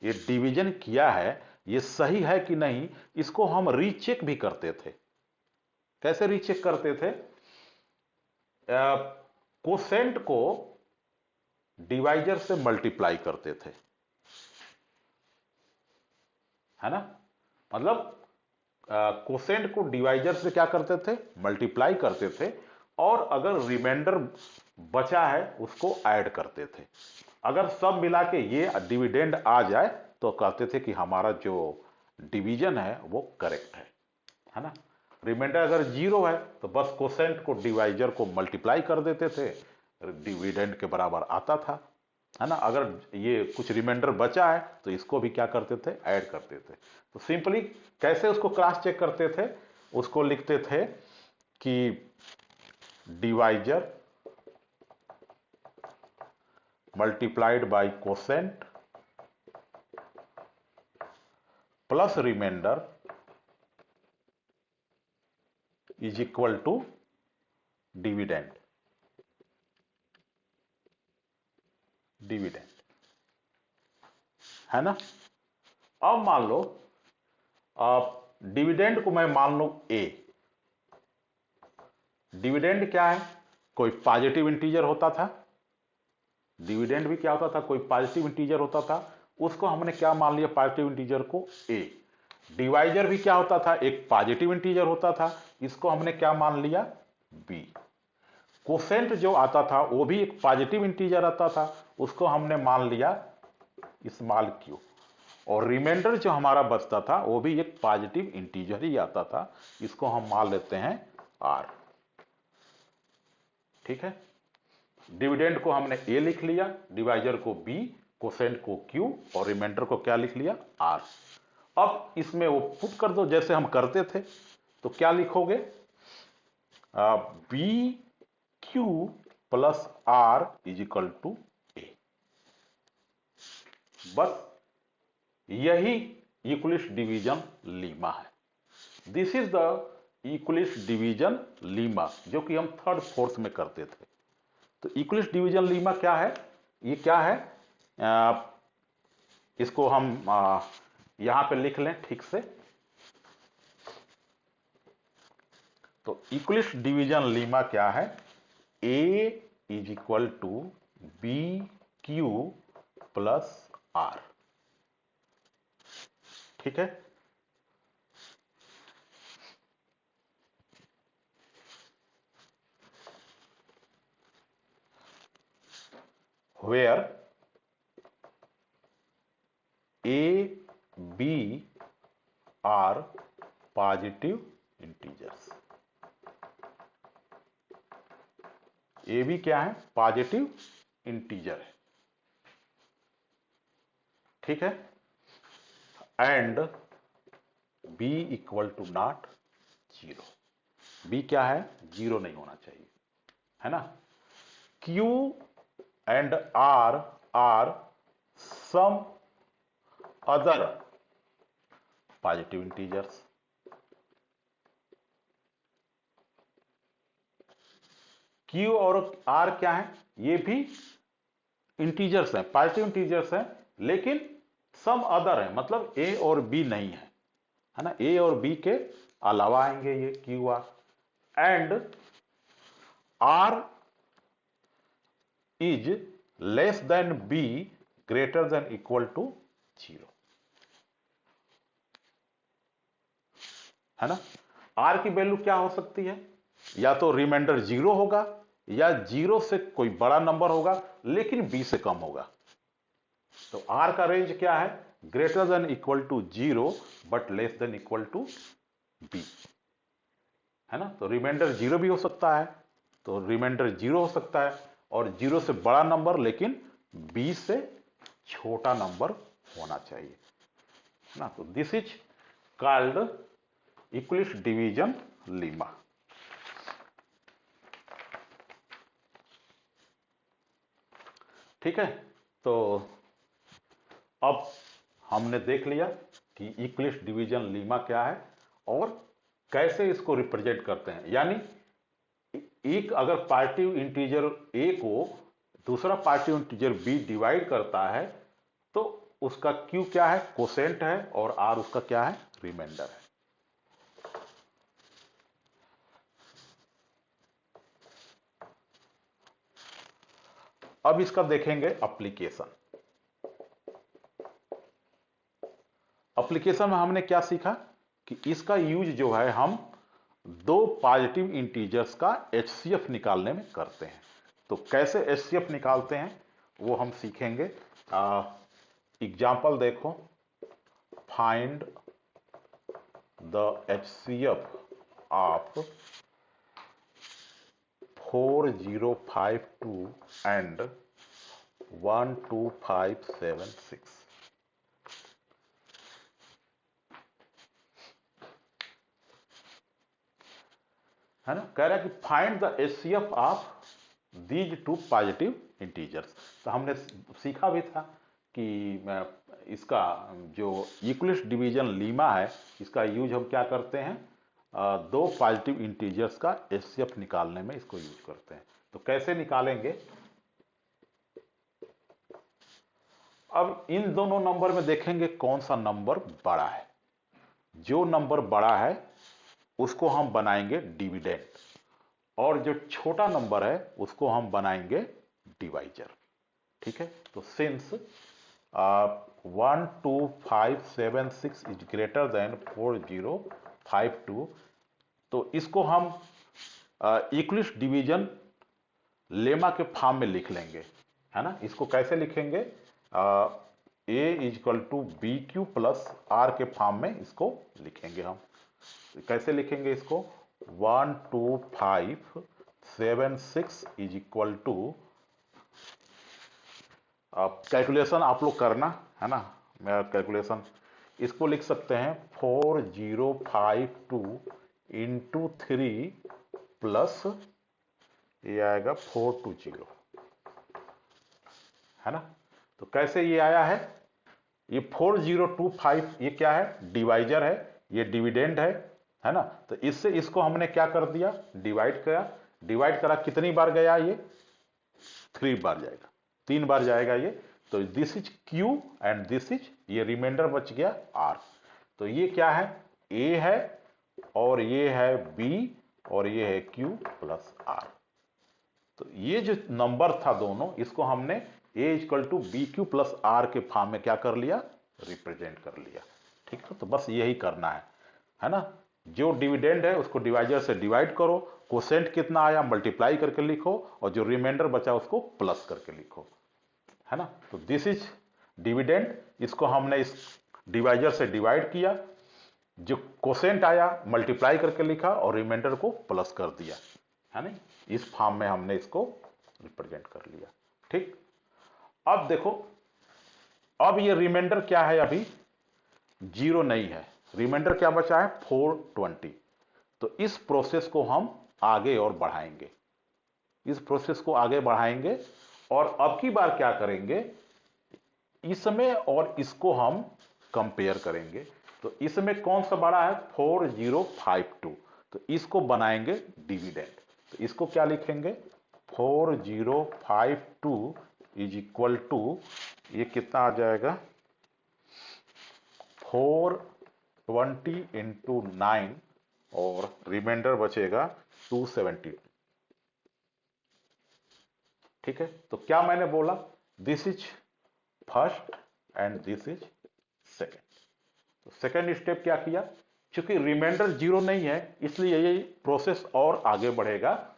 ये डिवीजन किया है ये सही है कि नहीं, इसको हम रीचेक भी करते थे। कैसे रीचेक करते थे, कोसेंट को डिवाइजर से मल्टीप्लाई करते थे, है ना। मतलब कोसेंट को डिवाइजर से क्या करते थे, मल्टीप्लाई करते थे, और अगर रिमाइंडर बचा है उसको ऐड करते थे। अगर सब मिला के ये डिविडेंड आ जाए तो कहते थे कि हमारा जो डिवीजन है वो करेक्ट है ना। रिमाइंडर अगर 0 है तो बस कोसेंट को डिवाइजर को मल्टीप्लाई कर देते थे, डिविडेंड के बराबर आता था, है ना। अगर ये कुछ रिमाइंडर बचा है तो इसको भी क्या करते थे, ऐड करते थे। तो सिंपली कैसे उसको क्रॉस चेक करते थे, उसको लिखते थे कि divisor multiplied by quotient plus remainder is equal to dividend, dividend, है ना। अब मान लो डिविडेंड को मैं मान लू ए, डिविडेंड क्या है? कोई पॉजिटिव इंटीजर होता था। डिविडेंड भी क्या होता था? कोई पॉजिटिव इंटीजर होता था, उसको हमने क्या मान लिया? पॉजिटिव इंटीजर को ए। डिवाइजर भी क्या होता था? एक पॉजिटिव इंटीजर होता था, इसको हमने क्या मान लिया? बी। कोसेंट जो आता था वो भी एक पॉजिटिव इंटीजर आता था, उसको हमने मान लिया स्मॉल क्यू। और रिमाइंडर जो हमारा बचता था वो भी एक पॉजिटिव इंटीजर ही आता था, इसको हम मान लेते हैं आर। ठीक है, डिविडेंड को हमने ए लिख लिया, डिवाइजर को बी, कोसेंट को क्यू और रिमाइंडर को क्या लिख लिया? आर। अब इसमें वो पुट कर दो जैसे हम करते थे, तो क्या लिखोगे? B Q plus R is equal to A. बस यही यूक्लिड्स डिवीजन लीमा है। This is the Euclid's division lemma, जो कि हम थर्ड फोर्थ में करते थे। तो यूक्लिड्स डिवीजन लीमा क्या है? ये क्या है? इसको हम यहां पे लिख लें ठीक से। तो यूक्लिड्स डिवीजन लीमा क्या है? A is equal to B Q plus R. ठीक है, where a b are positive integers। A B क्या है? पॉजिटिव इंटीजर है। ठीक है, and B equal to not zero. B क्या है? जीरो नहीं होना चाहिए, है ना। Q and R some other positive integers. Q और आर क्या है? ये भी इंटीजर्स हैं, पॉजिटिव इंटीजर्स हैं, लेकिन सम अदर है, मतलब ए और बी नहीं है ना। ए और बी के अलावा आएंगे ये q r. And r is less than b greater than equal to zero, है ना। आर की वैल्यू क्या हो सकती है? या तो रिमाइंडर जीरो होगा, या जीरो से कोई बड़ा नंबर होगा लेकिन बी से कम होगा। तो आर का रेंज क्या है? Greater than equal to zero but less than equal to b, है ना। तो रिमाइंडर जीरो भी हो सकता है, तो रिमाइंडर जीरो हो सकता है, और जीरो से बड़ा नंबर लेकिन बी से छोटा नंबर होना चाहिए, है ना। तो this is called Euclid's division Lima. ठीक है, तो अब हमने देख लिया कि यूक्लिड्स डिवीजन लीमा क्या है और कैसे इसको रिप्रेजेंट करते हैं। यानी एक अगर पार्टिव इंटीजर ए को दूसरा पार्टिव इंटीजर बी डिवाइड करता है, तो उसका क्यू क्या है? कोसेंट है, और आर उसका क्या है? रिमाइंडर है। अब इसका देखेंगे एप्लीकेशन। एप्लीकेशन में हमने क्या सीखा कि इसका यूज जो है हम दो पॉजिटिव इंटीजर्स का एचसीएफ निकालने में करते हैं। तो कैसे एचसीएफ निकालते हैं वो हम सीखेंगे। एग्जाम्पल देखो, find the HCF of 4052 and 12576। है ना, कह रहा है कि find the HCF of these two positive integers. तो हमने सीखा भी था कि इसका जो यूक्लिड्स डिवीजन लीमा है, इसका यूज हम क्या करते हैं? दो पॉजिटिव इंटीजर्स का एचसीएफ निकालने में इसको यूज करते हैं। तो कैसे निकालेंगे? अब इन दोनों नंबर में देखेंगे कौन सा नंबर बड़ा है। जो नंबर बड़ा है उसको हम बनाएंगे डिविडेंड, और जो छोटा नंबर है उसको हम बनाएंगे डिवाइजर। ठीक है, तो सिंस 12576 इज ग्रेटर देन 4052, तो इसको हम इक्विलिश डिवीजन लेमा के फॉर्म में लिख लेंगे, है ना। इसको कैसे लिखेंगे, A is equal to B Q plus are के फॉर्म में इसको लिखेंगे हम। कैसे लिखेंगे इसको, 12576 इज इक्वल टू, कैलकुलेशन आप लोग करना, है ना। मेरा कैलकुलेशन इसको लिख सकते हैं 4052 इंटू 3 प्लस ये आएगा 420, है ना। तो कैसे ये आया है, ये 4025 ये क्या है, डिवाइजर है, ये डिविडेंड है ना। तो इससे इसको हमने क्या कर दिया, डिवाइड करा। डिवाइड करा कितनी बार गया, ये 3 बार जाएगा, 3 बार जाएगा ये। तो this is Q and this is, ये रिमाइंडर बच गया आर। तो ये क्या है, ए है और ये है बी और ये है क्यू प्लस आर। तो ये जो नंबर था दोनों, इसको हमने A equal to B Q plus are के फॉर्म में क्या कर लिया, रिप्रेजेंट कर लिया। ठीक है, तो बस यही करना है ना। जो डिविडेंड है उसको डिवाइजर से डिवाइड करो, कोसेंट कितना आया मल्टीप्लाई करके लिखो, और जो रिमाइंडर बचा उसको प्लस करके लिखो, है ना। तो दिस इज डिविडेंड, इसको हमने इस डिवाइजर से डिवाइड किया, जो कोसेंट आया मल्टीप्लाई करके लिखा और रिमाइंडर को प्लस कर दिया, है ना। इस फॉर्म में हमने इसको रिप्रेजेंट कर लिया। ठीक, अब देखो, अब ये रिमाइंडर क्या है, अभी 0 नहीं है, रिमाइंडर क्या बचा है 420। तो इस प्रोसेस को हम आगे और बढ़ाएंगे, इस प्रोसेस को आगे बढ़ाएंगे, और अब की बार क्या करेंगे, इसमें और इसको हम कंपेयर करेंगे। तो इसमें कौन सा बड़ा है, 4052, तो इसको बनाएंगे डिविडेंड। तो इसको क्या लिखेंगे, 4052 इज इक्वल टू, ये कितना आ जाएगा, 420 इंटू 9 और रिमाइंडर बचेगा 272। ठीक है, तो क्या मैंने बोला, this is first and this is second. तो सेकेंड स्टेप क्या किया, क्योंकि रिमाइंडर 0 नहीं है इसलिए ये प्रोसेस और आगे बढ़ेगा।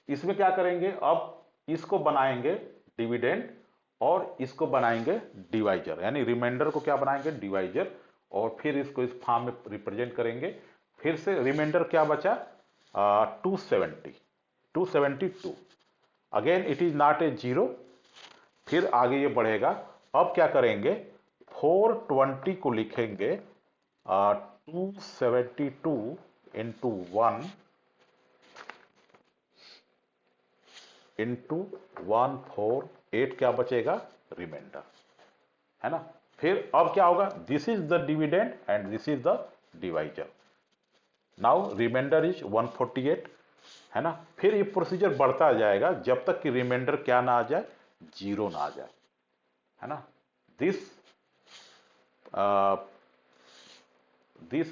इसमें क्या करेंगे, अब इसको बनाएंगे डिविडेंड और इसको बनाएंगे डिवाइजर, यानी रिमाइंडर को क्या बनाएंगे, डिवाइजर, और फिर इसको इस फॉर्म में रिप्रेजेंट करेंगे। फिर से रिमाइंडर क्या बचा, 272, again it is not a 0, फिर आगे ये बढ़ेगा। अब क्या करेंगे, 420 को लिखेंगे 272 इंटू 1 इंटू 148, क्या बचेगा, रिमाइंडर, है ना। फिर अब क्या होगा, this is the dividend and this is the divisor. Now remainder is 148, है ना। फिर ये प्रोसीजर बढ़ता जाएगा जब तक कि रिमाइंडर क्या ना आ जाए, 0 ना आ जाए, है ना। This this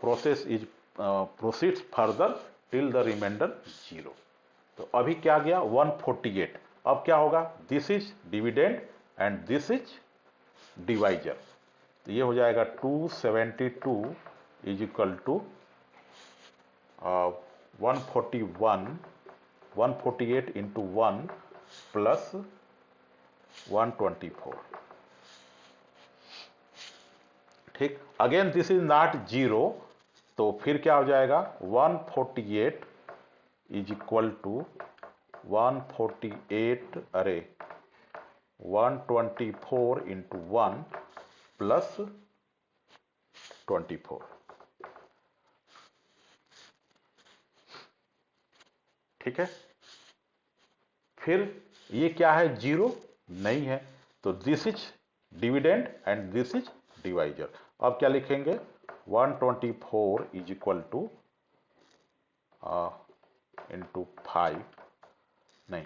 process is proceeds further till the remainder 0। तो अभी क्या गया 148, अब क्या होगा, this is dividend and this is divisor. तो ये हो जाएगा 272 is equal to 141, 148 into 1 plus 124। ठीक, अगेन दिस इज नॉट 0, तो फिर क्या हो जाएगा, 148 इज इक्वल टू 148, अरे 124 इंटू 1 प्लस 24। ठीक है, फिर ये क्या है, 0 नहीं है, तो this is dividend and this is divisor. अब क्या लिखेंगे, 124 इज इक्वल टू इंटू 5, नहीं,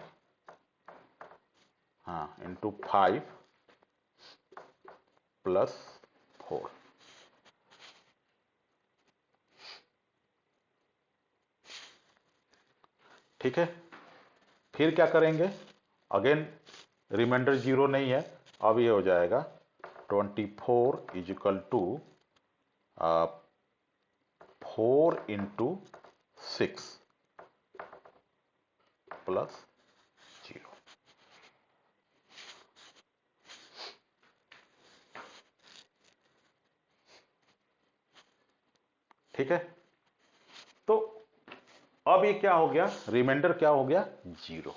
हाँ, इंटू 5 प्लस 4। ठीक है, फिर क्या करेंगे, अगेन रिमाइंडर जीरो नहीं है, अब ये हो जाएगा 24 is equal to 4 into 6 plus 0। ठीक है, तो अब ये क्या हो गया, रिमाइंडर क्या हो गया, 0।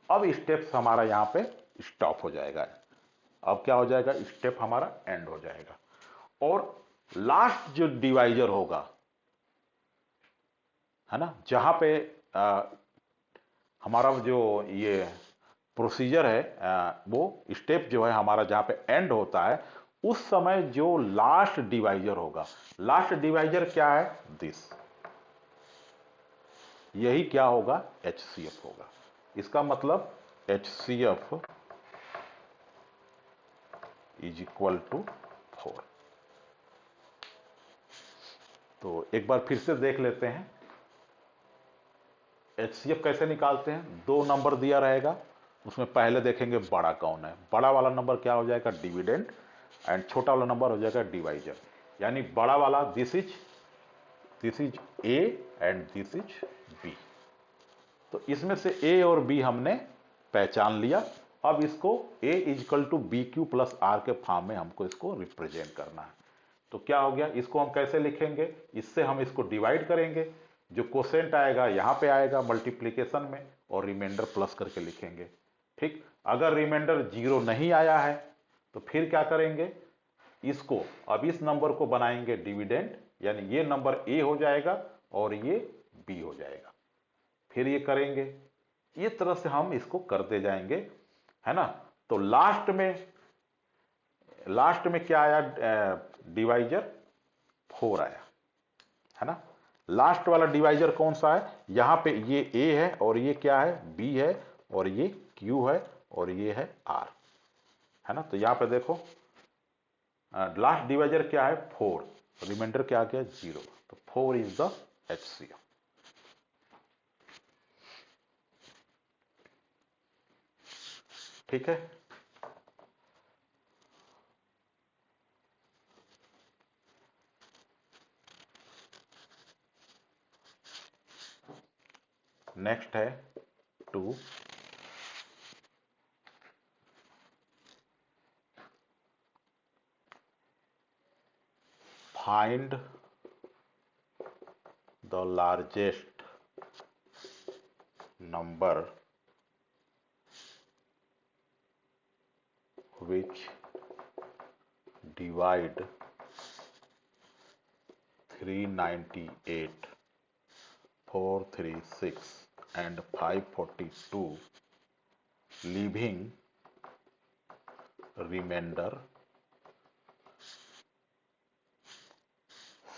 अब स्टेप्स हमारा यहां पे स्टॉप हो जाएगा। अब क्या हो जाएगा, स्टेप हमारा एंड हो जाएगा। और लास्ट जो डिवाइजर होगा, है ना, जहां पे हमारा जो ये प्रोसीजर है, वो स्टेप जो है हमारा जहां पे एंड होता है, उस समय जो लास्ट डिवाइजर होगा, लास्ट डिवाइजर क्या है, दिस, यही क्या होगा, HCF होगा। इसका मतलब HCF इज इक्वल टू 4। तो एक बार फिर से देख लेते हैं HCF कैसे निकालते हैं। दो नंबर दिया रहेगा, उसमें पहले देखेंगे बड़ा कौन है, बड़ा वाला नंबर क्या हो जाएगा, डिविडेंड, एंड छोटा वाला नंबर हो जाएगा डिवाइजर। यानी बड़ा वाला this is A and this is B। तो इसमें से A और B हमने पहचान लिया। अब इसको A is equal to B Q plus are के फॉर्म में हमको इसको रिप्रेजेंट करना है। तो क्या हो गया, इसको हम कैसे लिखेंगे, इससे हम इसको डिवाइड करेंगे, जो कोसेंट आएगा यहां पे आएगा मल्टीप्लीकेशन में, और रिमाइंडर प्लस करके लिखेंगे। ठीक, अगर रिमाइंडर 0 नहीं आया है तो फिर क्या करेंगे, इसको अब इस नंबर को बनाएंगे डिविडेंड, यानी ये नंबर A हो जाएगा और ये B हो जाएगा। फिर ये करेंगे, इस तरह से हम इसको करते जाएंगे, है ना। तो लास्ट में क्या आया, डिवाइजर 4 आया, है ना। लास्ट वाला डिवाइजर कौन सा है, यहां पे ये A है और ये क्या है, B है, और ये Q है और ये है R, है ना। तो यहां पे देखो लास्ट डिवाइजर क्या है, 4, रिमाइंडर क्या आ गया, 0। तो 4 इज द HCF। ठीक है, नेक्स्ट है 2, find the largest number which divide 398, 436 and 542, leaving remainder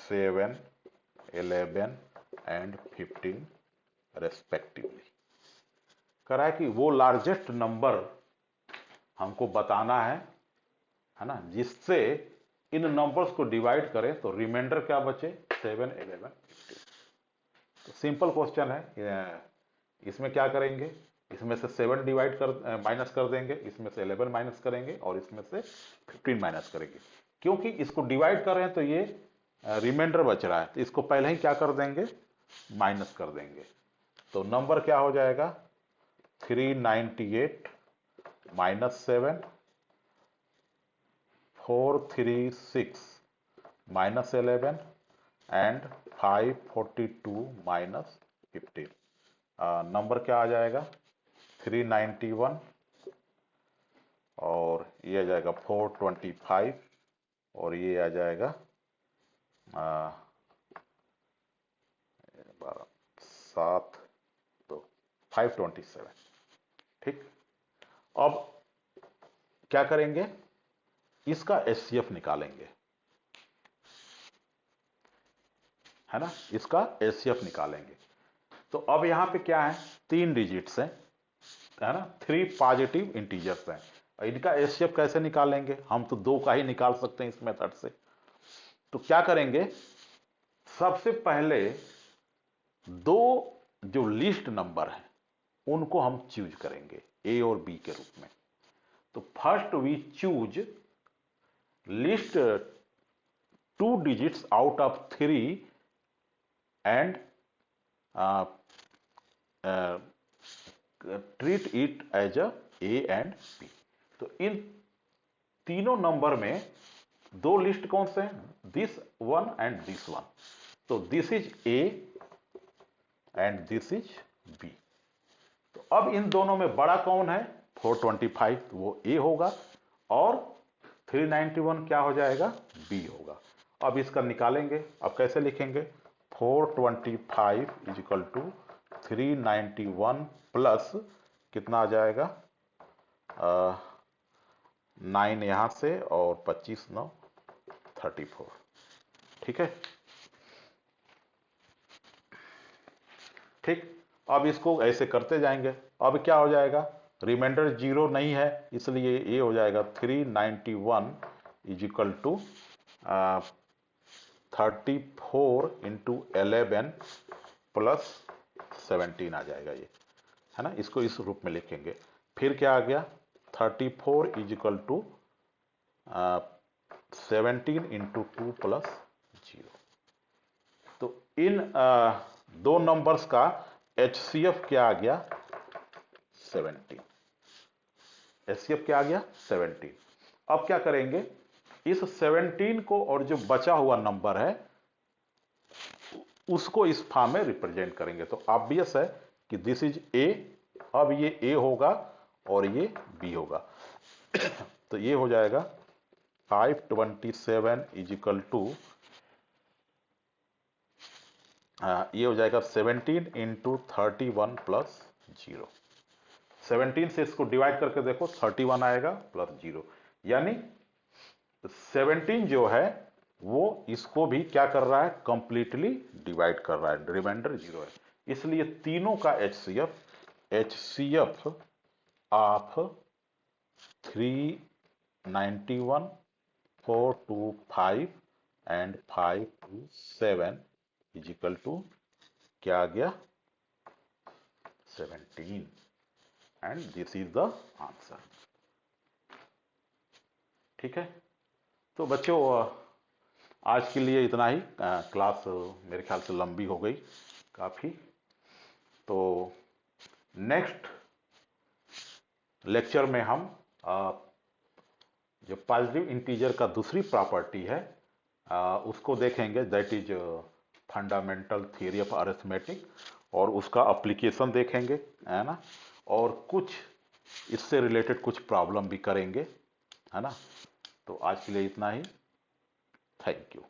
7, 11 and 15 respectively. कह रहा है कि वो लार्जेस्ट नंबर हमको बताना है ना, जिससे इन नंबर्स को डिवाइड करें तो रिमाइंडर क्या बचे, 7, 11, 15। तो सिंपल क्वेश्चन है, इसमें क्या करेंगे, इसमें से 7 डिवाइड कर माइनस कर देंगे, इसमें से 11 माइनस करेंगे और इसमें से 15 माइनस करेंगे। क्योंकि इसको डिवाइड कर रहे हैं तो ये रिमाइंडर बच रहा है, तो इसको पहले ही क्या कर देंगे, माइनस कर देंगे। तो नंबर क्या हो जाएगा, 398 minus 7, 436 minus 11 and 542 minus 15। Number क्या आ जाएगा, 391, और ये आ जाएगा 425, और ये आ जाएगा 7, तो 527। ठीक, अब क्या करेंगे, इसका HCF निकालेंगे, है ना, इसका HCF निकालेंगे। तो अब यहां पे क्या है, 3 डिजिट्स हैं, है ना, 3 पॉजिटिव इंटीजर्स हैं। इनका HCF कैसे निकालेंगे, हम तो 2 का ही निकाल सकते हैं इस मेथड से। तो क्या करेंगे, सबसे पहले 2 जो लिस्ट नंबर है, उनको हम चूज करेंगे ए और बी के रूप में। तो first we choose list 2 digits out of 3 and treat it as a and b. तो इन तीनों नंबर में दो लिस्ट कौन से हैं, this one and this one. तो this is A and this is B. तो अब इन दोनों में बड़ा कौन है, 425, वो ए होगा, और 391 क्या हो जाएगा, बी होगा। अब इसका निकालेंगे। अब कैसे लिखेंगे, 425 इज इक्वल टू 391 प्लस कितना आ जाएगा, 9 यहां से और 25 9 34। ठीक है, ठीक। अब इसको ऐसे करते जाएंगे। अब क्या हो जाएगा, रिमाइंडर 0 नहीं है, इसलिए ये हो जाएगा 391 is equal to 34 into 11 plus 17 आ जाएगा, ये है ना। इसको इस रूप में लिखेंगे। फिर क्या आ गया, 34 is equal to 17 into 2 plus 0। तो इन दो नंबर्स का HCF क्या आ गया, 17। HCF क्या आ गया, 17। अब क्या करेंगे, इस 17 को और जो बचा हुआ नंबर है उसको इस फॉर्म में रिप्रेजेंट करेंगे। तो ऑब्वियस है कि दिस इज ए। अब ये ए होगा और ये बी होगा। तो ये हो जाएगा 527 इज इक्वल टू, ये हो जाएगा 17 इंटू 31 प्लस 0। 17 से इसको डिवाइड करके देखो, 31 आएगा प्लस 0, यानी 17 जो है वो इसको भी क्या कर रहा है, कंप्लीटली डिवाइड कर रहा है, रिमाइंडर 0 है। इसलिए तीनों का HCF of 391, 425 and 527 is equal to क्या आ गया, 17, and this is the answer. ठीक है, तो बच्चों आज के लिए इतना ही। क्लास मेरे ख्याल से लंबी हो गई काफ़ी। तो नेक्स्ट लेक्चर में हम जो पॉजिटिव इंटीजर का दूसरी प्रॉपर्टी है उसको देखेंगे, that is fundamental theory of arithmetic, और उसका एप्लीकेशन देखेंगे, है ना। और कुछ इससे रिलेटेड कुछ प्रॉब्लम भी करेंगे, है ना। तो आज के लिए इतना ही। Thank you.